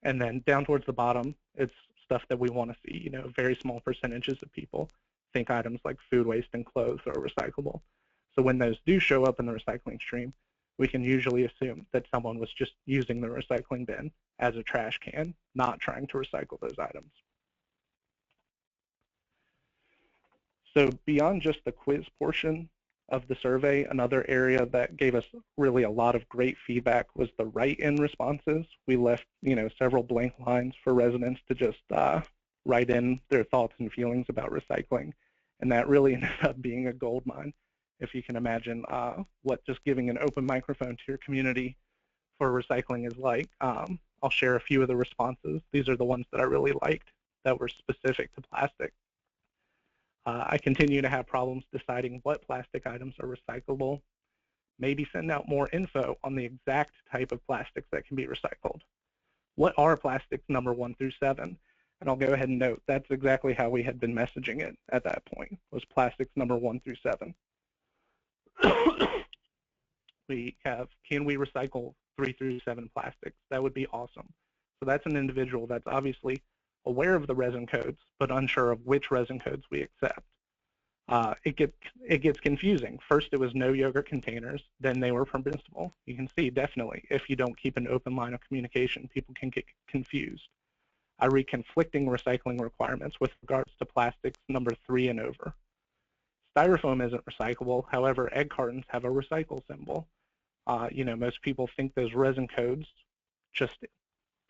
And then down towards the bottom, it's stuff that we want to see. You know, very small percentages of people think items like food waste and clothes are recyclable. So when those do show up in the recycling stream, we can usually assume that someone was just using the recycling bin as a trash can, not trying to recycle those items. So beyond just the quiz portion of the survey, another area that gave us really a lot of great feedback was the write-in responses. We left, you know, several blank lines for residents to just write in their thoughts and feelings about recycling, and that really ended up being a gold mine. If you can imagine what just giving an open microphone to your community for recycling is like. I'll share a few of the responses. These are the ones that I really liked that were specific to plastic. I continue to have problems deciding what plastic items are recyclable. Maybe send out more info on the exact type of plastics that can be recycled. What are plastics number 1 through 7? And I'll go ahead and note that's exactly how we had been messaging it at that point, was plastics number 1 through 7. We have, can we recycle 3 through 7 plastics? That would be awesome. So that's an individual that's obviously aware of the resin codes, but unsure of which resin codes we accept. It gets confusing. First, it was no yogurt containers. Then they were permissible. You can see definitely if you don't keep an open line of communication, people can get confused. I read conflicting recycling requirements with regards to plastics number 3 and over. Styrofoam isn't recyclable. However, egg cartons have a recycle symbol. Most people think those resin codes just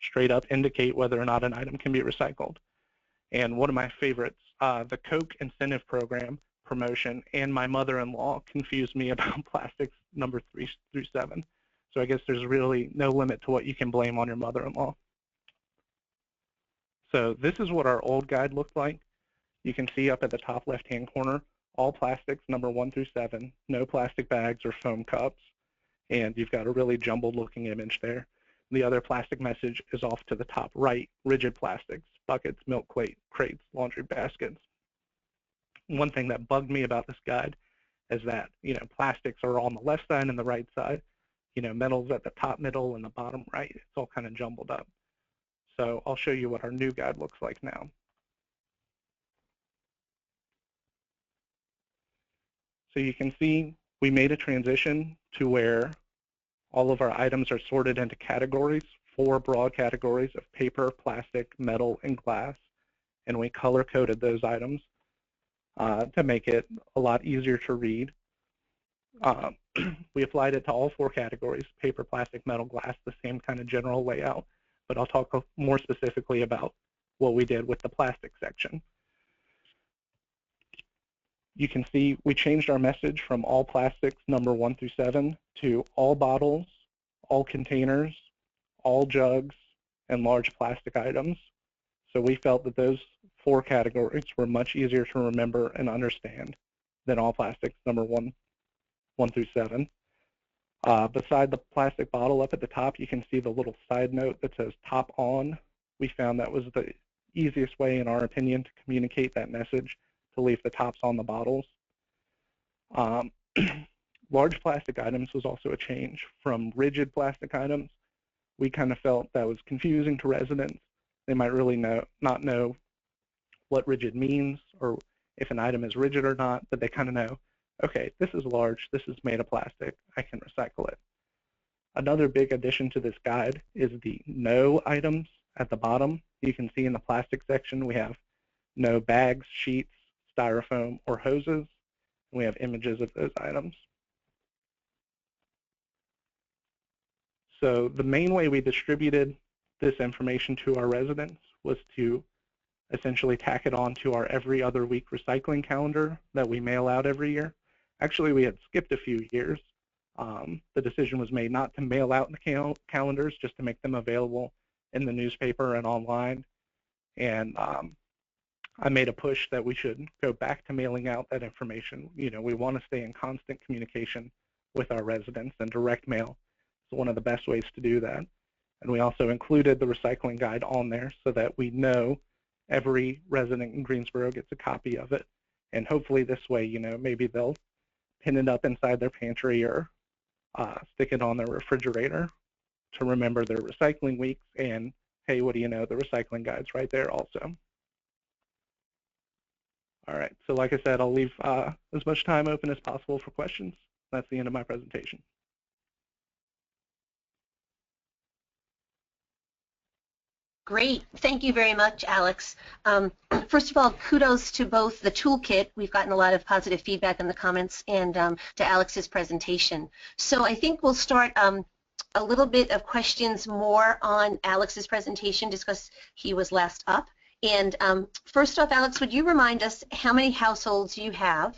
straight up indicate whether or not an item can be recycled. And one of my favorites, the Coke incentive program promotion and my mother-in-law confused me about plastics number 3 through 7. So I guess there's really no limit to what you can blame on your mother-in-law. So this is what our old guide looked like. You can see up at the top left-hand corner, all plastics number 1 through 7, no plastic bags or foam cups. And you've got a really jumbled looking image there. The other plastic message is off to the top right, rigid plastics, buckets, milk crates, laundry baskets. One thing that bugged me about this guide is that, plastics are on the left side and the right side. Metal's at the top middle and the bottom right. It's all kind of jumbled up. So I'll show you what our new guide looks like now. So you can see we made a transition to where all of our items are sorted into categories, 4 broad categories of paper, plastic, metal, and glass. And we color-coded those items to make it a lot easier to read. We applied it to all 4 categories, paper, plastic, metal, glass, the same kind of general layout. But I'll talk more specifically about what we did with the plastic section. You can see we changed our message from all plastics number 1 through 7 to all bottles, all containers, all jugs, and large plastic items. So we felt that those 4 categories were much easier to remember and understand than all plastics number 1 through 7. Beside the plastic bottle up at the top, you can see the little side note that says top on. We found that was the easiest way, in our opinion, to communicate that message, to leave the tops on the bottles. Large plastic items was also a change from rigid plastic items. We kind of felt that was confusing to residents. They might really not know what rigid means or if an item is rigid or not, but they kind of know, okay, this is large, this is made of plastic, I can recycle it. Another big addition to this guide is the no items at the bottom. You can see in the plastic section we have no bags, sheets, styrofoam, or hoses, and we have images of those items. So the main way we distributed this information to our residents was to essentially tack it on to our every other week recycling calendar that we mail out every year. Actually, we had skipped a few years. The decision was made not to mail out the calendars, just to make them available in the newspaper and online. And I made a push that we should go back to mailing out that information. We want to stay in constant communication with our residents, and direct mail is one of the best ways to do that. And we also included the recycling guide on there so that we know every resident in Greensboro gets a copy of it. And hopefully this way, maybe they'll pin it up inside their pantry or stick it on their refrigerator to remember their recycling weeks. And hey, what do you know, the recycling guide's right there also. All right, so like I said, I'll leave as much time open as possible for questions. That's the end of my presentation. Great. Thank you very much, Alex. First of all, kudos to both the toolkit. We've gotten a lot of positive feedback in the comments, and to Alex's presentation. So I think we'll start a little bit of questions more on Alex's presentation, just because he was last up. And first off, Alex, would you remind us how many households you have?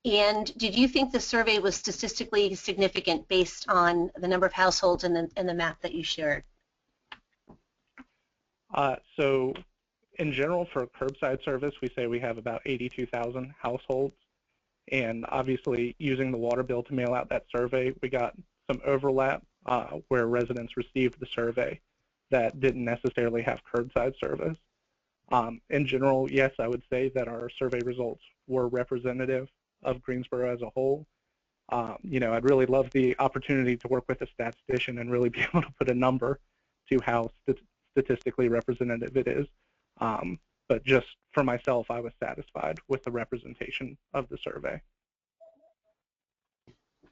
And did you think the survey was statistically significant based on the number of households and the map that you shared? So in general, for curbside service, we say we have about 82,000 households. And obviously, using the water bill to mail out that survey, we got some overlap where residents received the survey that didn't necessarily have curbside service. In general, yes, I would say that our survey results were representative of Greensboro as a whole. You know, I'd really love the opportunity to work with a statistician and really be able to put a number to how statistically representative it is. But just for myself, I was satisfied with the representation of the survey.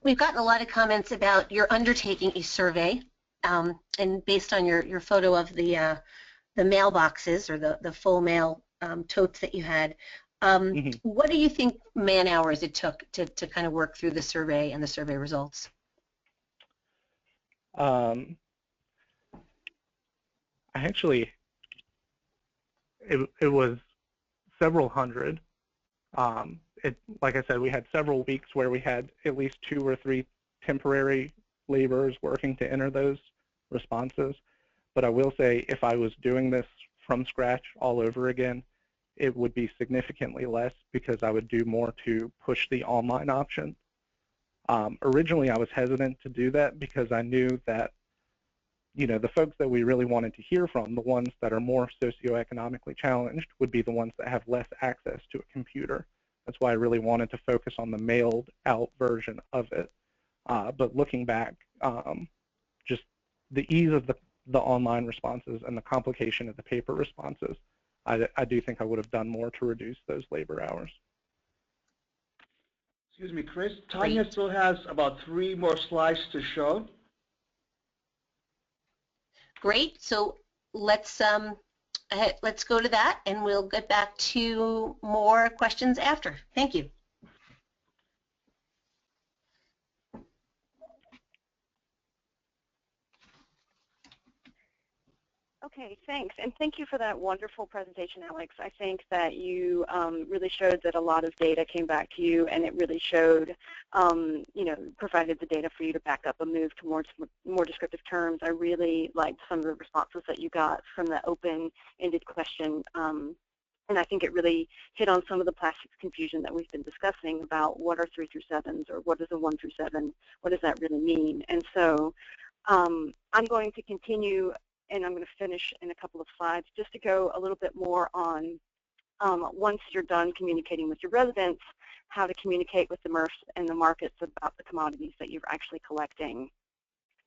We've gotten a lot of comments about your undertaking a survey, and based on your photo of the mailboxes or the full mail totes that you had, what do you think man hours it took to kind of work through the survey and the survey results? It was several hundred. Like I said, we had several weeks where we had at least 2 or 3 temporary laborers working to enter those responses. But I will say, if I was doing this from scratch all over again, it would be significantly less because I would do more to push the online option. Originally, I was hesitant to do that because I knew that, you know, the folks that we really wanted to hear from, the ones that are more socioeconomically challenged, would be the ones that have less access to a computer. That's why I really wanted to focus on the mailed out version of it. But looking back, just the ease of the online responses and the complication of the paper responses, I do think I would have done more to reduce those labor hours. Excuse me, Chris. Tanya still has about 3 more slides to show. Great. So let's go to that, and we'll get back to more questions after. Thank you. Okay, thanks. And thank you for that wonderful presentation, Alex. I think that you really showed that a lot of data came back to you, and it really showed, you know, provided the data for you to back up a move towards more descriptive terms. I really liked some of the responses that you got from the open-ended question. And I think it really hit on some of the plastics confusion that we've been discussing about what are 3 through 7s or what is a 1 through 7, what does that really mean? And so I'm going to continue, and I'm going to finish in a couple of slides just to go a little bit more on, once you're done communicating with your residents, how to communicate with the MRFs and the markets about the commodities that you're actually collecting.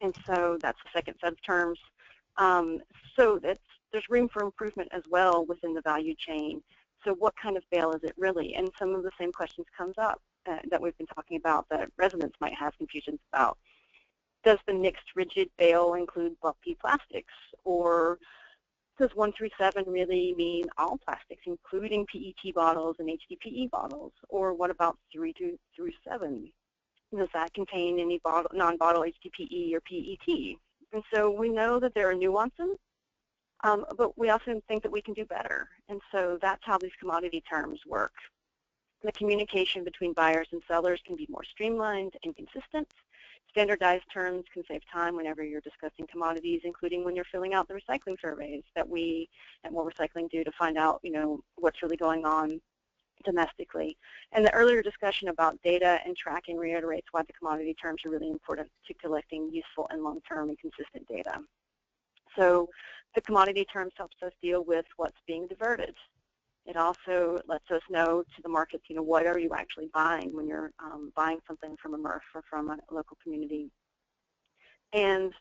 And so that's the second set of terms. So there's room for improvement as well within the value chain. So what kind of bale is it really? And some of the same questions comes up that we've been talking about that residents might have confusions about. Does the mixed rigid bale include bulky plastics? Or does 1 through 7 really mean all plastics, including PET bottles and HDPE bottles? Or what about 3 through 7? Does that contain any non-bottle HDPE or PET? And so we know that there are nuances, but we also think that we can do better. And so that's how these commodity terms work. The communication between buyers and sellers can be more streamlined and consistent. Standardized terms can save time whenever you're discussing commodities, including when you're filling out the recycling surveys that we at More Recycling do to find out, you know, what's really going on domestically. And the earlier discussion about data and tracking reiterates why the commodity terms are really important to collecting useful and long-term and consistent data. So the commodity terms helps us deal with what's being diverted. It also lets us know to the markets, you know, what are you actually buying when you're buying something from a MRF or from a local community. And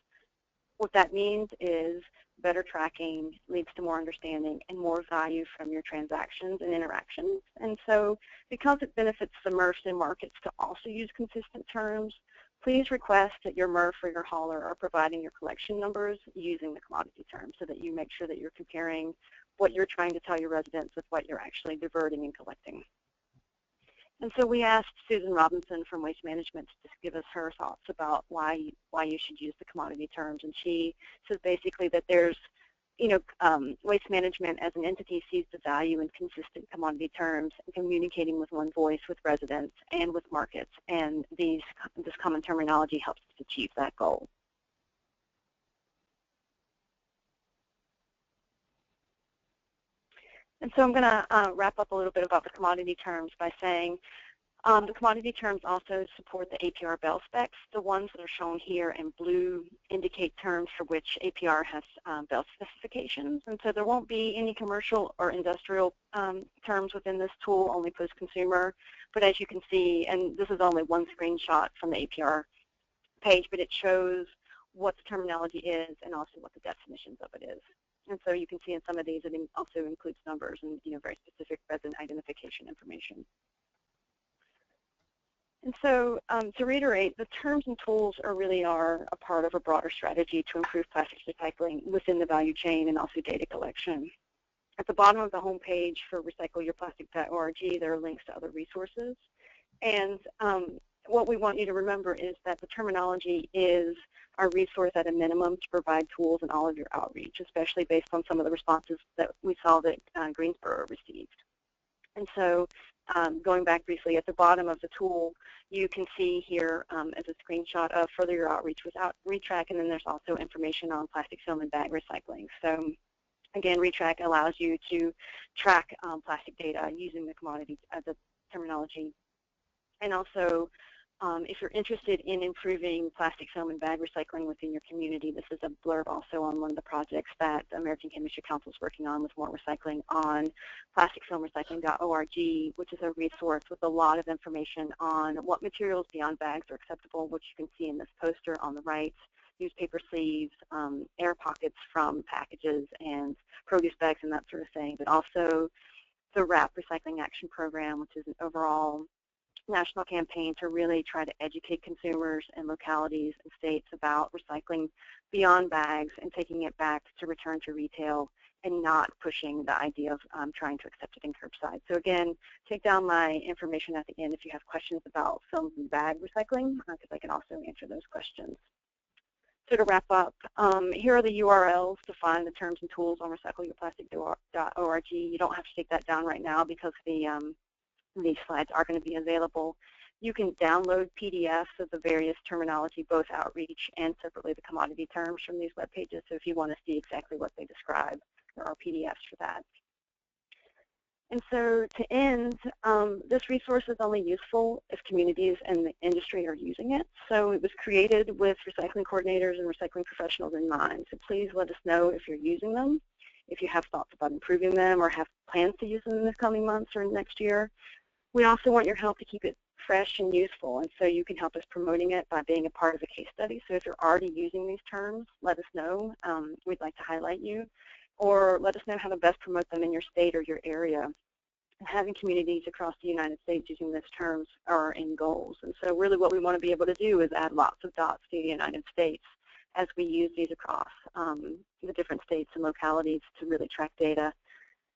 what that means is better tracking leads to more understanding and more value from your transactions and interactions. And so because it benefits the MRFs and markets to also use consistent terms, please request that your MRF or your hauler are providing your collection numbers using the commodity terms so that you make sure that you're comparing what you're trying to tell your residents with what you're actually diverting and collecting. And so we asked Susan Robinson from Waste Management to just give us her thoughts about why you should use the commodity terms. And she says basically that there's, you know, Waste Management as an entity sees the value in consistent commodity terms and communicating with one voice with residents and with markets. And this common terminology helps us achieve that goal. And so I'm going to wrap up a little bit about the commodity terms by saying The commodity terms also support the APR bell specs. The ones that are shown here in blue indicate terms for which APR has bell specifications. And so there won't be any commercial or industrial terms within this tool, only post-consumer. But as you can see, and this is only one screenshot from the APR page, but it shows what the terminology is and also what the definitions of it is. And so you can see in some of these it also includes numbers and very specific resident identification information. And so to reiterate, the terms and tools really are a part of a broader strategy to improve plastics recycling within the value chain and also data collection. At the bottom of the home page for recycleyourplastic.org, there are links to other resources. And what we want you to remember is that the terminology is our resource at a minimum to provide tools in all of your outreach, especially based on some of the responses that we saw that Greensboro received. And so going back briefly, at the bottom of the tool, you can see here as a screenshot of further your outreach without retrack, and then there's also information on plastic film and bag recycling. So again, retrack allows you to track plastic data using the commodity, the terminology. And also, if you're interested in improving plastic film and bag recycling within your community, this is a blurb also on one of the projects that the American Chemistry Council is working on with more recycling on plasticfilmrecycling.org, which is a resource with a lot of information on what materials beyond bags are acceptable, which you can see in this poster on the right, newspaper sleeves, air pockets from packages and produce bags and that sort of thing, but also the WRAP Recycling Action Program, which is an overall national campaign to really try to educate consumers and localities and states about recycling beyond bags and taking it back to return to retail and not pushing the idea of trying to accept it in curbside. So again, take down my information at the end if you have questions about film and bag recycling, because I can also answer those questions. So to wrap up, here are the URLs to find the terms and tools on recycleyourplastic.org. You don't have to take that down right now because these slides are going to be available. You can download PDFs of the various terminology, both outreach and separately the commodity terms from these web pages. So if you want to see exactly what they describe, there are PDFs for that. And so to end, this resource is only useful if communities and the industry are using it. So it was created with recycling coordinators and recycling professionals in mind. So please let us know if you're using them, if you have thoughts about improving them or have plans to use them in the coming months or next year. We also want your help to keep it fresh and useful, and so you can help us promoting it by being a part of a case study. So if you're already using these terms, let us know. We'd like to highlight you, or let us know how to best promote them in your state or your area. And having communities across the United States using these terms are in goals. And so really what we want to be able to do is add lots of dots to the United States as we use these across the different states and localities to really track data.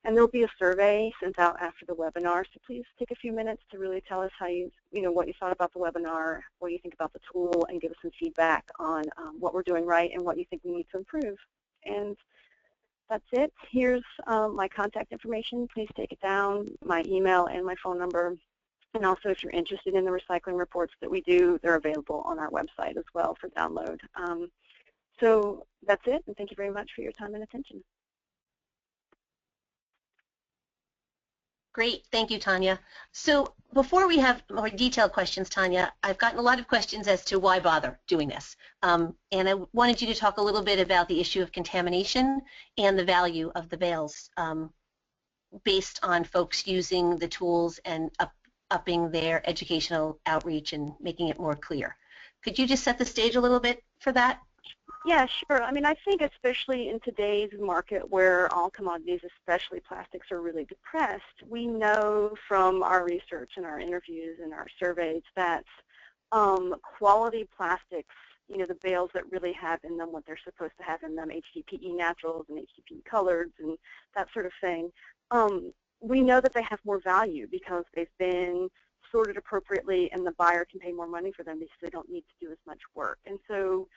And there'll be a survey sent out after the webinar, so please take a few minutes to really tell us how what you thought about the webinar, what you think about the tool, and give us some feedback on what we're doing right and what you think we need to improve. And that's it. Here's my contact information. Please take it down, my email and my phone number. And also, if you're interested in the recycling reports that we do, they're available on our website as well for download. So that's it, and thank you very much for your time and attention. Great, thank you, Tanya. So before we have more detailed questions, Tanya, I've gotten a lot of questions as to why bother doing this. And I wanted you to talk a little bit about the issue of contamination and the value of the bales based on folks using the tools and upping their educational outreach and making it more clear. Could you just set the stage a little bit for that? Yeah, sure. I mean, I think especially in today's market where all commodities, especially plastics, are really depressed, we know from our research and our interviews and our surveys that quality plastics, the bales that really have in them what they're supposed to have in them, HDPE naturals and HDPE coloreds and that sort of thing, we know that they have more value because they've been sorted appropriately and the buyer can pay more money for them because they don't need to do as much work. And so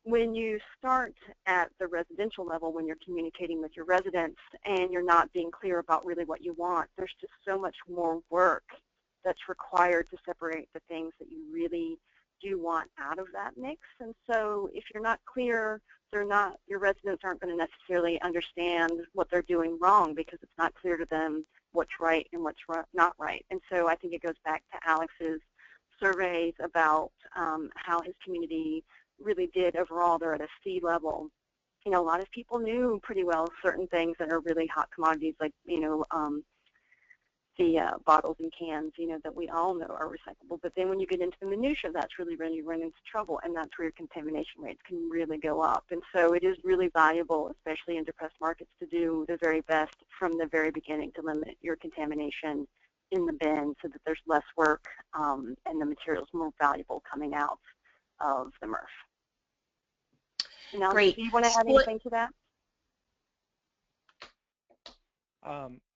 when you start at the residential level, when you're communicating with your residents and you're not being clear about really what you want, there's just so much more work that's required to separate the things that you really do want out of that mix. And so if you're not clear, your residents aren't going to necessarily understand what they're doing wrong because it's not clear to them what's right and what's not right. And so I think it goes back to Alex's surveys about how his community really did overall. They're at a C level. You know, a lot of people knew pretty well certain things that are really hot commodities, like, you know, the bottles and cans, you know, that we all know are recyclable. But then when you get into the minutia, that's really when you run into trouble, and that's where your contamination rates can really go up. And so it is really valuable, especially in depressed markets, to do the very best from the very beginning to limit your contamination in the bin so that there's less work and the material's more valuable coming out of the MRF. Now, Great. Do you want to add anything to that?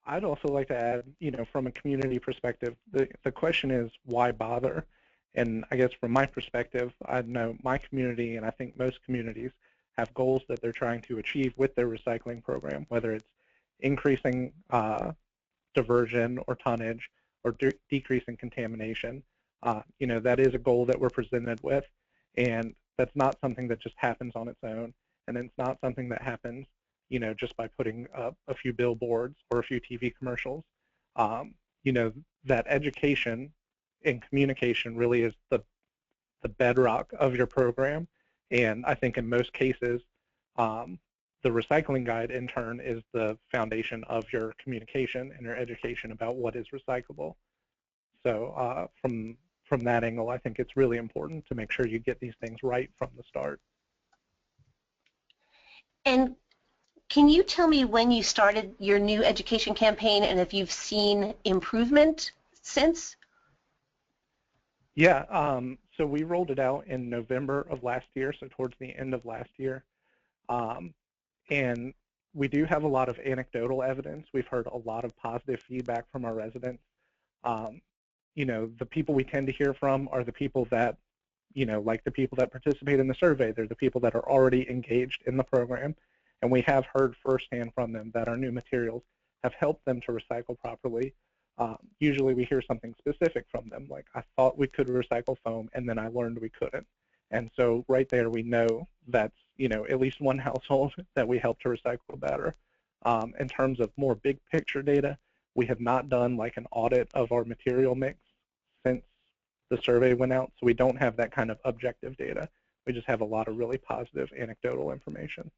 I'd also like to add, you know, from a community perspective, the question is, why bother? And I guess from my perspective, I know my community, and I think most communities, have goals that they're trying to achieve with their recycling program, whether it's increasing diversion or tonnage or decreasing contamination. You know, that is a goal that we're presented with, and that's not something that just happens on its own, and it's not something that happens, you know, just by putting up a few billboards or a few TV commercials. You know, that education and communication really is the bedrock of your program. And I think in most cases, the recycling guide in turn is the foundation of your communication and your education about what is recyclable. So from that angle, I think it's really important to make sure you get these things right from the start. And can you tell me when you started your new education campaign and if you've seen improvement since? Yeah, so we rolled it out in November of last year, so towards the end of last year. And we do have a lot of anecdotal evidence. We've heard a lot of positive feedback from our residents. You know, the people we tend to hear from are the people that, you know, like the people that participate in the survey. They're the people that are already engaged in the program. And we have heard firsthand from them that our new materials have helped them to recycle properly. Usually we hear something specific from them, like, I thought we could recycle foam, and then I learned we couldn't. And so right there we know that's, you know, at least one household that we help to recycle better. In terms of more big picture data, we have not done like an audit of our material mix since the survey went out, so we don't have that kind of objective data. We just have a lot of really positive anecdotal information.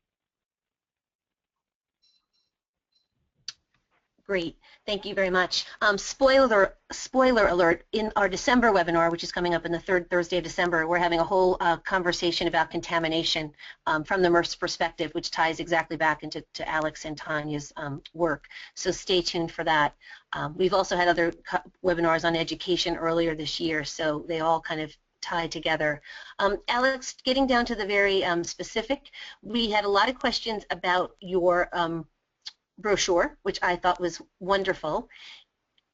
Great, thank you very much. Spoiler alert, in our December webinar, which is coming up in the third Thursday of December, we're having a whole conversation about contamination from the MRF's perspective, which ties exactly back into Alex and Tanya's work. So stay tuned for that. We've also had other webinars on education earlier this year, so they all kind of tie together. Alex, getting down to the very specific, we had a lot of questions about your brochure, which I thought was wonderful.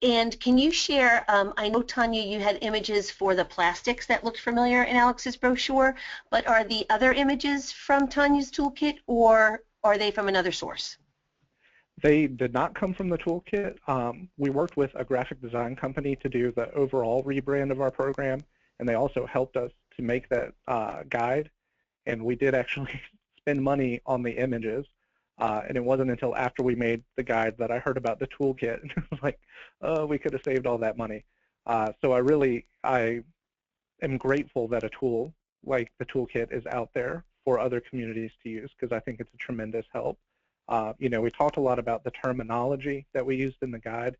And can you share, I know, Tanya, you had images for the plastics that looked familiar in Alex's brochure, but are the other images from Tanya's toolkit, or are they from another source? They did not come from the toolkit. We worked with a graphic design company to do the overall rebrand of our program, and they also helped us to make that guide. And we did actually spend money on the images. And it wasn't until after we made the guide that I heard about the toolkit, and it was like, oh, we could have saved all that money. So I am grateful that a tool like the toolkit is out there for other communities to use, because I think it's a tremendous help. You know, we talked a lot about the terminology that we used in the guide,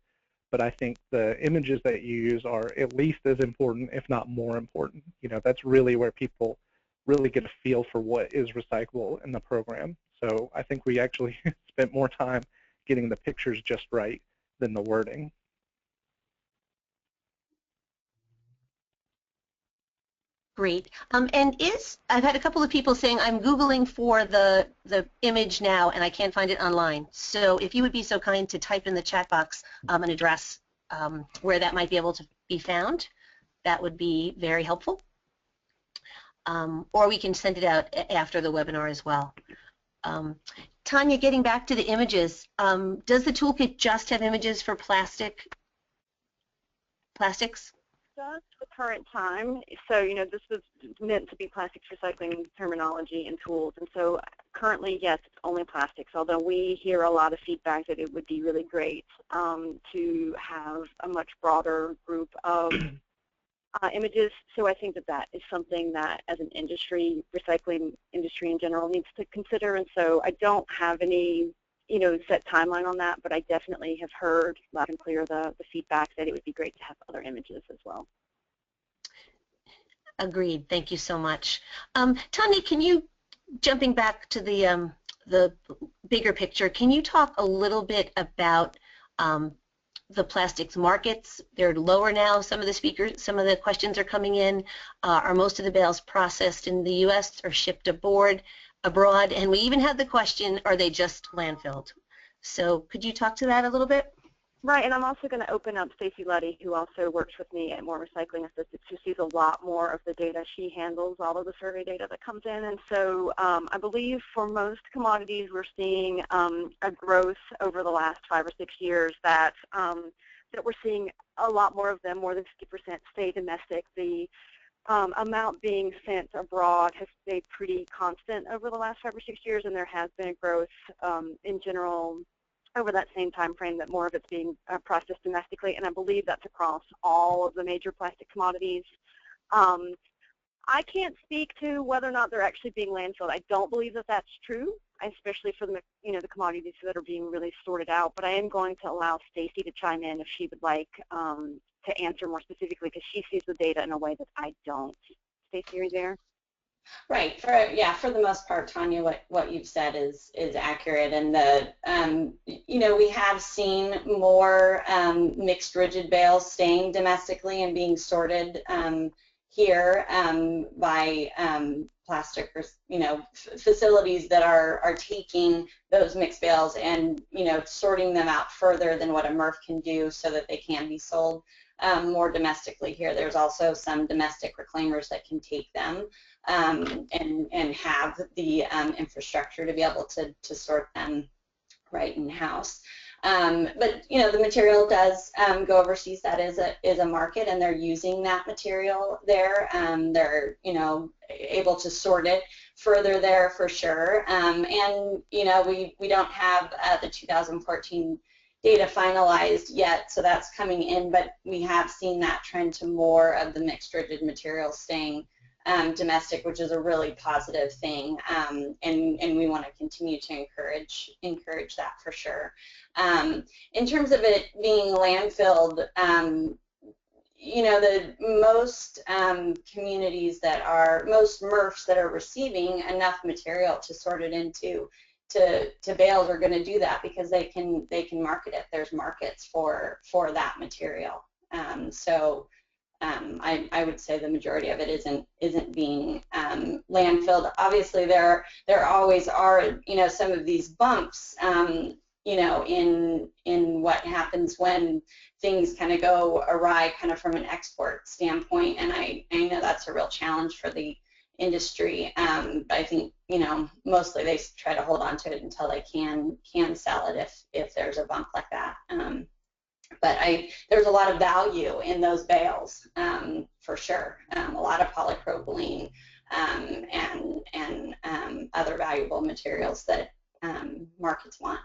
but I think the images that you use are at least as important, if not more important. You know, that's really where people really get a feel for what is recyclable in the program. So I think we actually spent more time getting the pictures just right than the wording. Great. And I've had a couple of people saying, I'm Googling for the image now and I can't find it online. So if you would be so kind to type in the chat box an address where that might be able to be found, that would be very helpful. Or we can send it out after the webinar as well. Tanya, getting back to the images, does the toolkit just have images for plastics? Just the current time. So, you know, this was meant to be plastics recycling terminology and tools. And so currently, yes, it's only plastics, although we hear a lot of feedback that it would be really great to have a much broader group of images. So I think that that is something that as an industry, recycling industry in general, needs to consider. And so I don't have any set timeline on that, but I definitely have heard loud and clear the feedback that it would be great to have other images as well. Agreed. Thank you so much. Tanya, can you, jumping back to the bigger picture, can you talk a little bit about the plastics markets? They're lower now. Some of the questions are coming in. Are most of the bales processed in the U.S. or shipped abroad? And we even had the question, are they just landfilled? So could you talk to that a little bit? Right, and I'm also going to open up Stacy Luddy, who also works with me at More Recycling Assistance, who sees a lot more of the data. She handles all of the survey data that comes in, and so I believe for most commodities we're seeing a growth over the last 5 or 6 years that we're seeing a lot more of them, more than 50% stay domestic. The amount being sent abroad has stayed pretty constant over the last 5 or 6 years, and there has been a growth in general over that same time frame that more of it's being processed domestically, and I believe that's across all of the major plastic commodities. I can't speak to whether or not they're actually being landfilled. I don't believe that that's true, especially for the the commodities that are being really sorted out. But I am going to allow Stacy to chime in if she would like to answer more specifically, because she sees the data in a way that I don't. Stacy, are you there? Right. For the most part, Tanya, what you've said is accurate, and we have seen more mixed rigid bales staying domestically and being sorted here by plastic or facilities that are taking those mixed bales and sorting them out further than what a MRF can do, so that they can be sold more domestically here. There's also some domestic reclaimers that can take them and have the infrastructure to be able to sort them right in-house. But the material does go overseas. That is a market, and they're using that material there. They're able to sort it further there for sure. And we don't have the 2014 data finalized yet, so that's coming in, but we have seen that trend to more of the mixed rigid materials staying domestic, which is a really positive thing, and we want to continue to encourage that for sure. In terms of it being landfilled, the most communities most MRFs that are receiving enough material to sort it into to bales are going to do that, because they can market it. There's markets for that material. I would say the majority of it isn't being landfilled. Obviously, there always are some of these bumps in what happens when things kind of go awry, kind of from an export standpoint, and I know that's a real challenge for the industry. I think mostly they try to hold on to it until they can sell it if there's a bump like that. But there's a lot of value in those bales for sure. A lot of polypropylene and other valuable materials that markets want.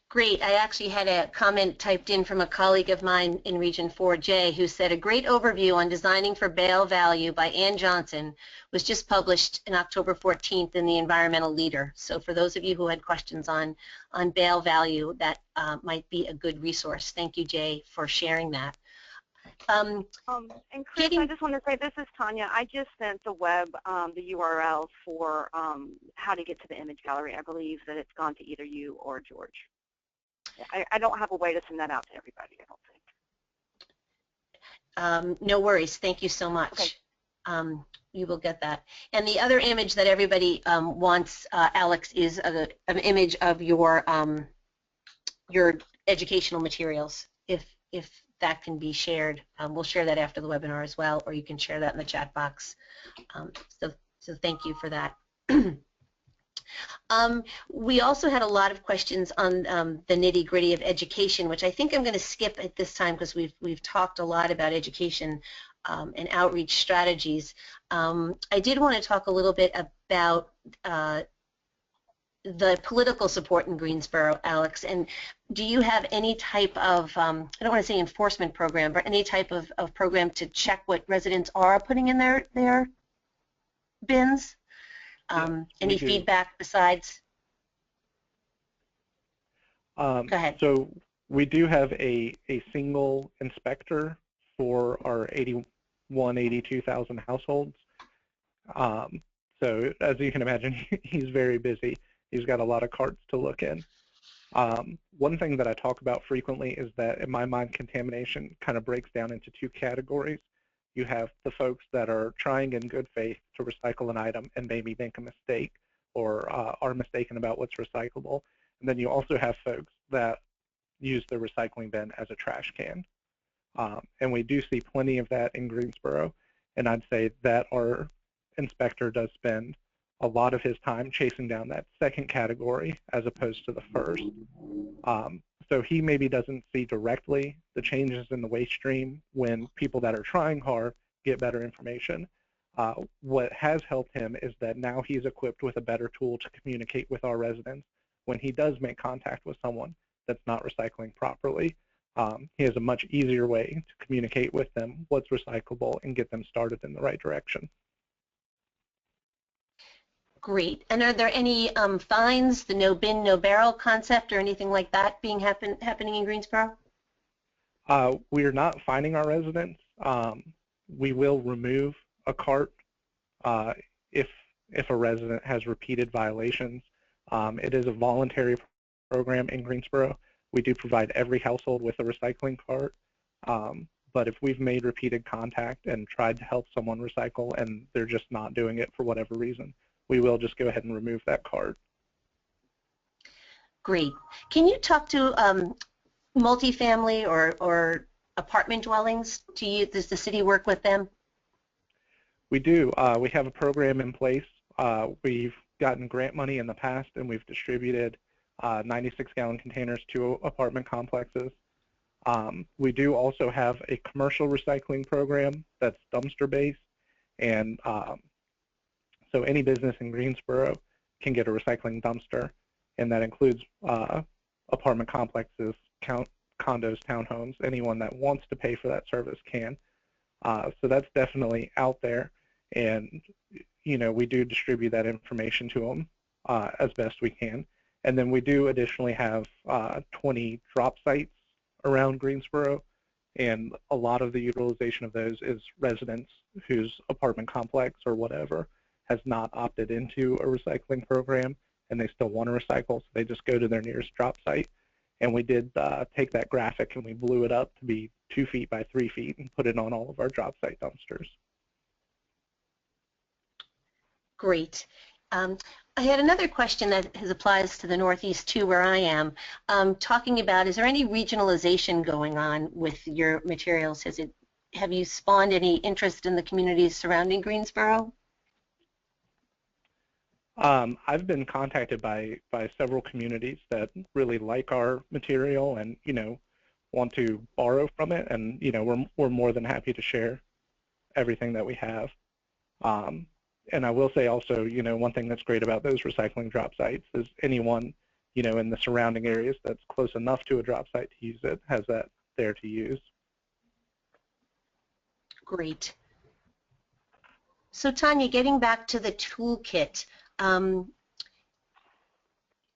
Great. I actually had a comment typed in from a colleague of mine in Region 4J who said, a great overview on designing for bale value by Ann Johnson was just published on October 14th in the Environmental Leader. So for those of you who had questions on bale value, that might be a good resource. Thank you, Jay, for sharing that. And Chris, I just want to say, this is Tanya. I just sent the web, the URL for how to get to the image gallery. I believe that it's gone to either you or George. I don't have a way to send that out to everybody, I don't think. No worries. Thank you so much. Okay. We will get that. And the other image that everybody wants, Alex, is an image of your educational materials, if that can be shared. We'll share that after the webinar as well, or you can share that in the chat box. So thank you for that. We also had a lot of questions on the nitty-gritty of education, which I think I'm going to skip at this time because we've talked a lot about education and outreach strategies. I did want to talk a little bit about the political support in Greensboro, Alex, and do you have any type of, I don't want to say enforcement program, but any type of program to check what residents are putting in their bins? Any feedback besides? Go ahead. So we do have a single inspector for our 82,000 households. So as you can imagine, he's very busy. He's got a lot of carts to look in. One thing that I talk about frequently is that, in my mind, contamination kind of breaks down into two categories. You have the folks that are trying in good faith to recycle an item and maybe make a mistake or are mistaken about what's recyclable. And then you also have folks that use the recycling bin as a trash can. And we do see plenty of that in Greensboro. And I'd say that our inspector does spend a lot of his time chasing down that second category as opposed to the first. So he maybe doesn't see directly the changes in the waste stream when people that are trying hard get better information. What has helped him is that now he's equipped with a better tool to communicate with our residents when he does make contact with someone that's not recycling properly. He has a much easier way to communicate with them what's recyclable and get them started in the right direction. Great. And are there any fines, the no bin, no barrel concept or anything like that being happening in Greensboro? We are not fining our residents. We will remove a cart if a resident has repeated violations. It is a voluntary program in Greensboro. We do provide every household with a recycling cart. But if we've made repeated contact and tried to help someone recycle and they're just not doing it for whatever reason, we will just go ahead and remove that cart. Great. Can you talk to multifamily or apartment dwellings? Does the city work with them? We do. We have a program in place. We've gotten grant money in the past, and we've distributed 96-gallon containers to apartment complexes. We do also have a commercial recycling program that's dumpster-based, and so any business in Greensboro can get a recycling dumpster, and that includes apartment complexes, condos, townhomes. Anyone that wants to pay for that service can. So that's definitely out there, and we do distribute that information to them as best we can. And then we do additionally have 20 drop sites around Greensboro, and a lot of the utilization of those is residents whose apartment complex or whatever has not opted into a recycling program, and they still want to recycle, so they just go to their nearest drop site. And we did take that graphic and we blew it up to be 2 feet by 3 feet and put it on all of our drop site dumpsters. Great. I had another question that applies to the Northeast too, where I am, talking about, is there any regionalization going on with your materials? Have you spawned any interest in the communities surrounding Greensboro? I've been contacted by several communities that really like our material and want to borrow from it, and we're more than happy to share everything that we have. And I will say also, one thing that's great about those recycling drop sites is anyone in the surrounding areas that's close enough to a drop site to use it has that there to use. Great. So Tanya, getting back to the toolkit,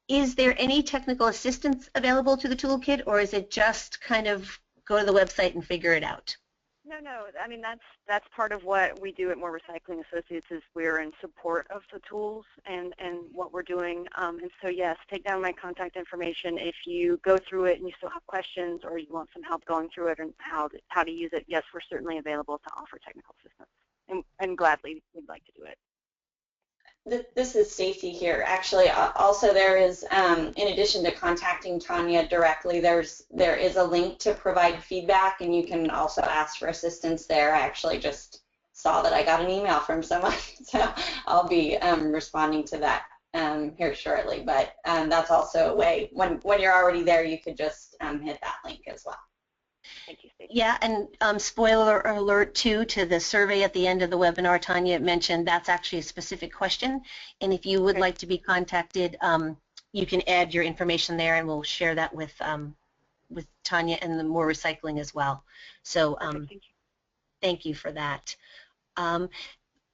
is there any technical assistance available to the toolkit, or is it just kind of go to the website and figure it out? No. I mean, that's part of what we do at More Recycling Associates is we're in support of the tools and what we're doing. And so, yes, take down my contact information. If you go through it and you still have questions or you want some help going through it and how to use it, yes, we're certainly available to offer technical assistance. And gladly we'd like to do it. This is Stacy here. Actually, also there is, in addition to contacting Tanya directly, there is a link to provide feedback, and you can also ask for assistance there. I actually just saw that I got an email from someone, so I'll be responding to that here shortly. But that's also a way, when you're already there, you could just hit that link as well. Thank you, Stacy. Yeah, and spoiler alert too to the survey at the end of the webinar, Tanya mentioned that's actually a specific question, and if you would like to be contacted, you can add your information there, and we'll share that with Tanya and the More Recycling as well. So thank you for that.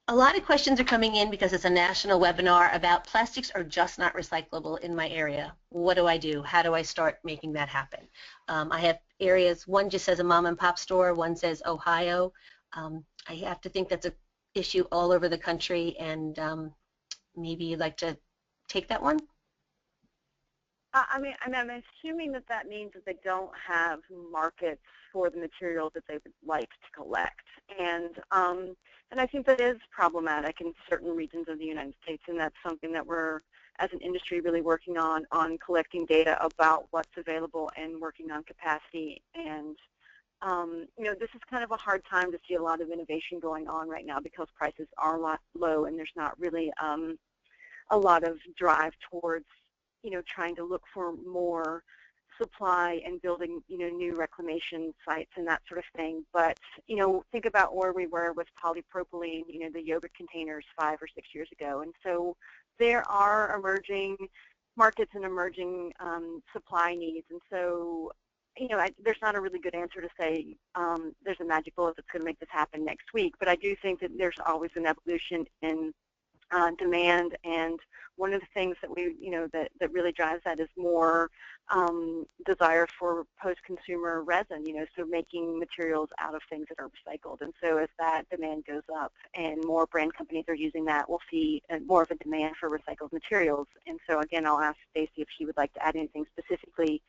A lot of questions are coming in because it's a national webinar about plastics are just not recyclable in my area. What do I do? How do I start making that happen? I have areas, one just says a mom and pop store, one says Ohio. I have to think that's an issue all over the country, and maybe you'd like to take that one? I mean, I'm assuming that that means that they don't have markets for the materials that they would like to collect, and I think that is problematic in certain regions of the United States, and that's something that we're, as an industry, really working on collecting data about what's available and working on capacity. And you know, this is kind of a hard time to see a lot of innovation going on right now because prices are low, and there's not really a lot of drive towards, you know, trying to look for more supply and building, you know, new reclamation sites and that sort of thing. But, you know, think about where we were with polypropylene, you know, the yogurt containers 5 or 6 years ago. And so there are emerging markets and emerging supply needs. And so, you know, there's not a really good answer to say there's a magic bullet that's going to make this happen next week. But I do think that there's always an evolution in demand, and one of the things that we, you know, that really drives that is more desire for post-consumer resin, you know, so making materials out of things that are recycled. And so as that demand goes up and more brand companies are using that, we'll see more of a demand for recycled materials. And so again, I'll ask Stacy if she would like to add anything specifically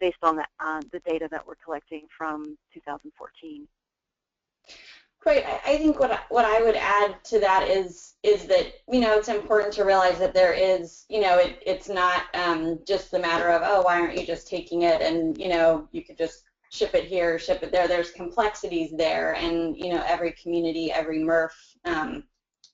based on that, the data that we're collecting from 2014. Great. I think what I would add to that is that, you know, it's important to realize that there is, you know, it's not just the matter of, oh, why aren't you just taking it and, you know, you could just ship it here, ship it there. There's complexities there, and, you know, every community, every MRF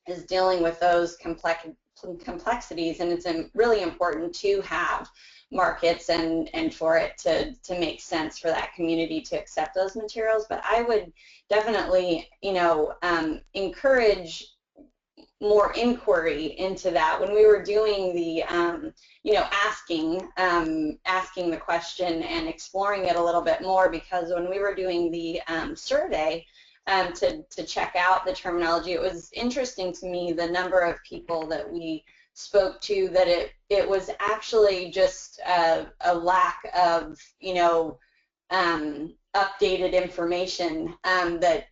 is dealing with those complexities, and it's really important to have markets and for it to make sense for that community to accept those materials. But I would definitely, you know, encourage more inquiry into that. When we were doing the, you know, asking the question and exploring it a little bit more, because when we were doing the survey to check out the terminology, it was interesting to me the number of people that we spoke to that it was actually just a lack of, you know, updated information that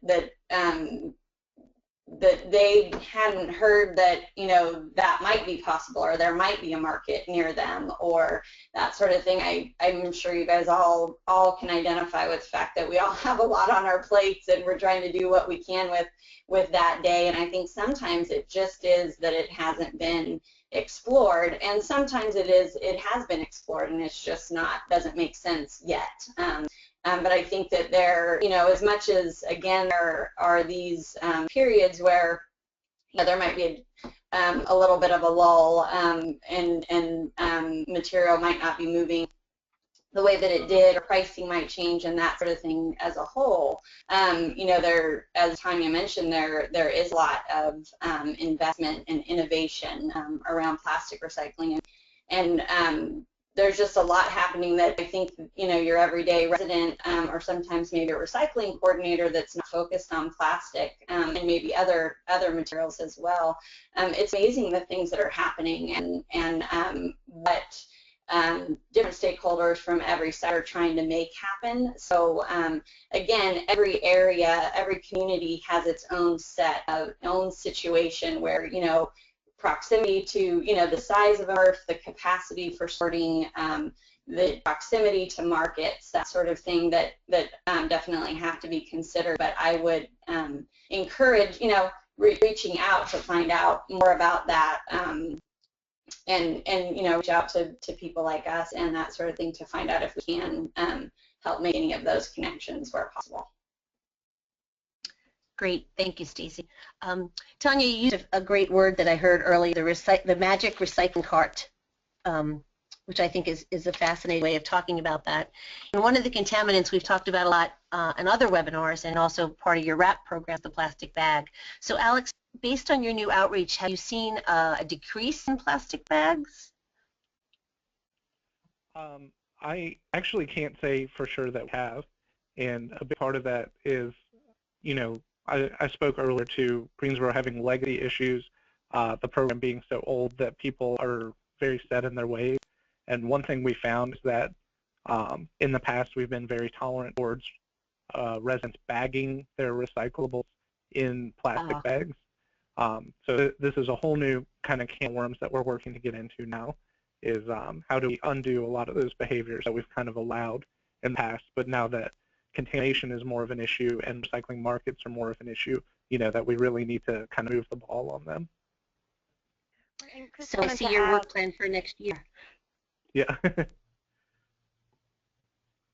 they hadn't heard that, you know, that might be possible, or there might be a market near them, or that sort of thing. I'm sure you guys all can identify with the fact that we all have a lot on our plates, and we're trying to do what we can with that day. And I think sometimes it just is that it hasn't been explored, and sometimes it has been explored, and it's just doesn't make sense yet. But I think that there, you know, as much as, again, there are these periods where, you know, there might be a little bit of a lull, and material might not be moving the way that it did, or pricing might change, and that sort of thing as a whole. You know, there, as Tanya mentioned, there is a lot of investment and innovation around plastic recycling, and there's just a lot happening that I think, you know, your everyday resident, or sometimes maybe a recycling coordinator that's not focused on plastic, and maybe other materials as well. It's amazing the things that are happening, and what different stakeholders from every side are trying to make happen. So again, every area, every community has its own set of own situation where, you know, proximity to, you know, the size of Earth, the capacity for sorting, the proximity to markets, that sort of thing that definitely have to be considered. But I would encourage, you know, reaching out to find out more about that, and you know, reach out to people like us and that sort of thing to find out if we can help make any of those connections where possible. Great, thank you, Stacy. Tanya, you used a great word that I heard earlier, the magic recycling cart which I think is a fascinating way of talking about that. And one of the contaminants we've talked about a lot in other webinars and also part of your WRAP program is the plastic bag. So Alex, based on your new outreach, have you seen a decrease in plastic bags? I actually can't say for sure that we have, and a big part of that is, you know, I spoke earlier to Greensboro having legacy issues, the program being so old that people are very set in their ways. And one thing we found is that in the past we've been very tolerant towards residents bagging their recyclables in plastic bags. So this is a whole new kind of can of worms that we're working to get into now, is how do we undo a lot of those behaviors that we've kind of allowed in the past, but now that contamination is more of an issue and recycling markets are more of an issue, you know, that we really need to kind of move the ball on them. So see your work plan for next year. Yeah. And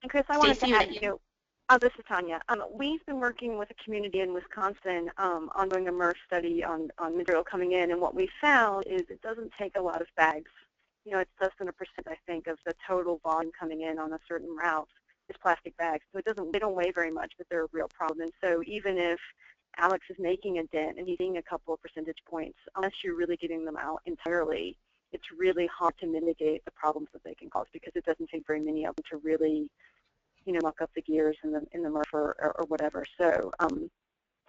Chris, I wanted to add, you know, this is Tanya. We've been working with a community in Wisconsin on doing a MRF study on material coming in, and what we found is it doesn't take a lot of bags. You know, it's less than 1%, I think, of the total volume coming in on a certain route is plastic bags. So they don't weigh very much, but they're a real problem. And so even if Alex is making a dent and he's getting a couple of percentage points, unless you're really getting them out entirely, it's really hard to mitigate the problems that they can cause, because it doesn't take very many of them to really, you know, muck up the gears in the MRF or whatever. So,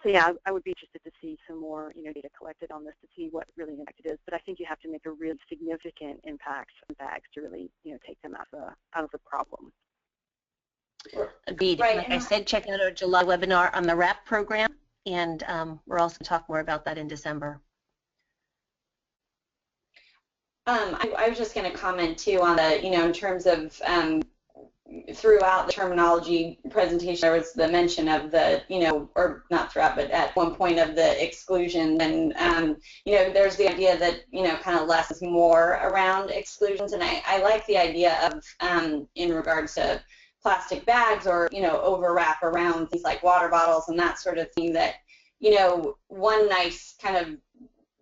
so yeah, I would be interested to see some more, you know, data collected on this to see what really the impact is. But I think you have to make a really significant impact on bags to really, you know, take them out of the problem. Agreed. Right. Like I said, check out our July webinar on the WRAP program, and we're also going to talk more about that in December. I was just going to comment too on the, you know, in terms of throughout the terminology presentation, there was the mention of the, you know, or not throughout, but at one point of the exclusion. And, you know, there's the idea that, you know, kind of less is more around exclusions. And I like the idea of, in regards to plastic bags or, you know, overwrap around things like water bottles and that sort of thing, that, you know, one nice kind of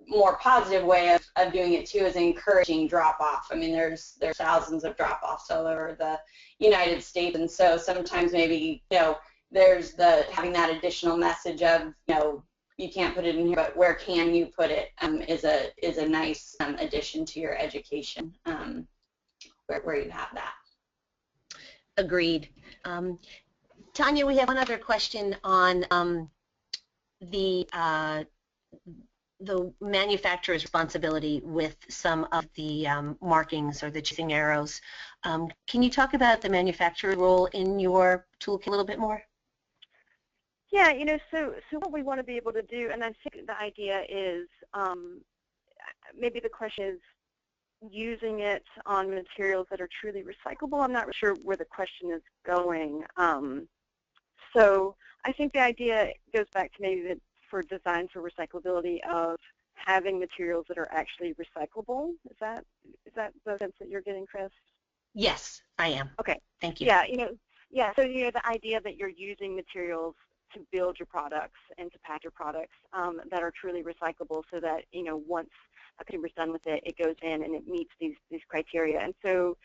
more positive way of doing it too is encouraging drop-off. I mean, there's thousands of drop-offs all over the United States, and so sometimes maybe, you know, there's having that additional message of, you know, you can't put it in here, but where can you put it, is a nice addition to your education, where you have that. Agreed. Tanya, we have one other question on the manufacturer's responsibility with some of the markings or the chasing arrows. Can you talk about the manufacturer's role in your toolkit a little bit more? Yeah, you know, so what we want to be able to do, and I think the idea is, maybe the question is using it on materials that are truly recyclable. I'm not sure where the question is going. So I think the idea goes back to maybe that for design for recyclability of having materials that are actually recyclable. Is that the sense that you're getting, Chris? Yes, I am. Okay. Thank you. Yeah, you know, yeah. So you know, the idea that you're using materials to build your products and to pack your products that are truly recyclable, so that, you know, once a consumer's done with it, it goes in and it meets these criteria. And so,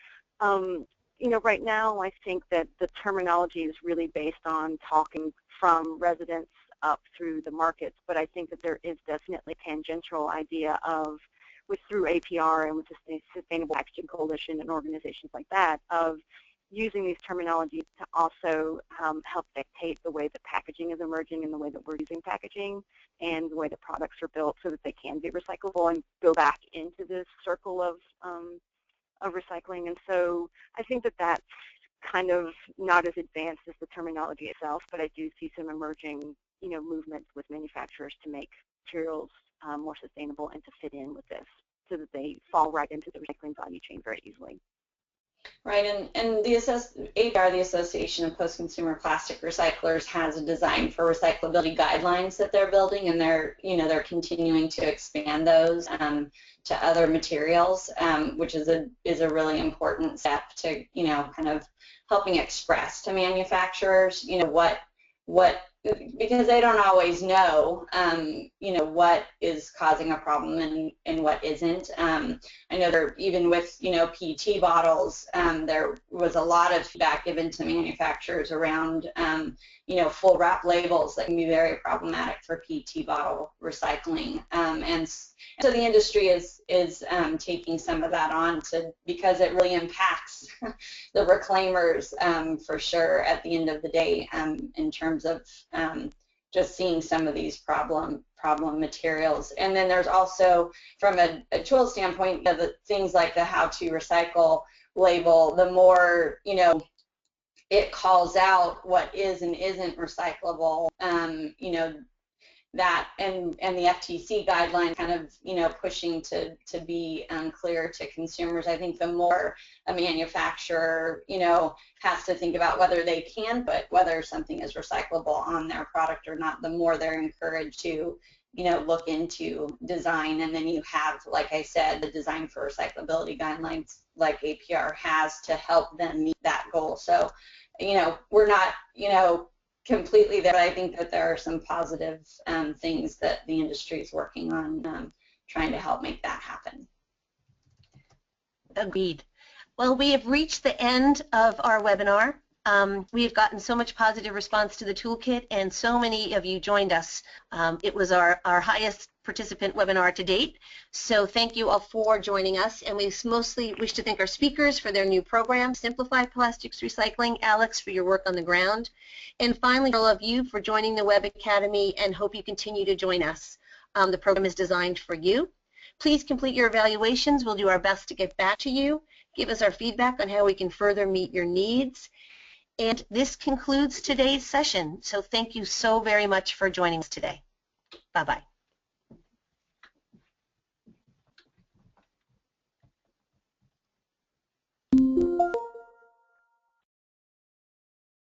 you know, right now I think that the terminology is really based on talking from residents up through the markets, but I think that there is definitely a tangential idea of, through APR and with the Sustainable Packaging Coalition and organizations like that, of using these terminologies to also help dictate the way that packaging is emerging and the way that we're using packaging and the way that products are built so that they can be recyclable and go back into this circle of recycling. And so I think that that's kind of not as advanced as the terminology itself, but I do see some emerging, you know, movements with manufacturers to make materials more sustainable and to fit in with this so that they fall right into the recycling value chain very easily. Right, and the APR, the Association of Post-Consumer Plastic Recyclers, has a design for recyclability guidelines that they're building, and they're continuing to expand those to other materials, which is a really important step to, you know, kind of helping express to manufacturers, you know, what because they don't always know, you know, what is causing a problem and what isn't. I know there, even with, you know, PET bottles, there was a lot of feedback given to manufacturers around, you know, full wrap labels that can be very problematic for PET bottle recycling. And so the industry is taking some of that on because it really impacts the reclaimers for sure at the end of the day, in terms of just seeing some of these problem materials. And then there's also, from a tool standpoint, the things like the how to recycle label, the more, you know, it calls out what is and isn't recyclable, you know, that and the FTC guideline kind of, you know, pushing to be clear to consumers. I think the more a manufacturer, you know, has to think about whether they can put whether something is recyclable on their product or not, the more they're encouraged to, you know, look into design. And then you have, like I said, the design for recyclability guidelines like APR has to help them meet that goal. So, you know, we're not, you know, completely there, but I think that there are some positive things that the industry is working on, trying to help make that happen. Agreed. Well, we have reached the end of our webinar. We have gotten so much positive response to the toolkit, and so many of you joined us. It was our highest participant webinar to date, so thank you all for joining us. And we mostly wish to thank our speakers for their new program, Simplify Plastics Recycling, Alex for your work on the ground, and finally all of you for joining the Web Academy, and hope you continue to join us. The program is designed for you. Please complete your evaluations. We'll do our best to get back to you. Give us our feedback on how we can further meet your needs. And this concludes today's session. So thank you so very much for joining us today. Bye-bye.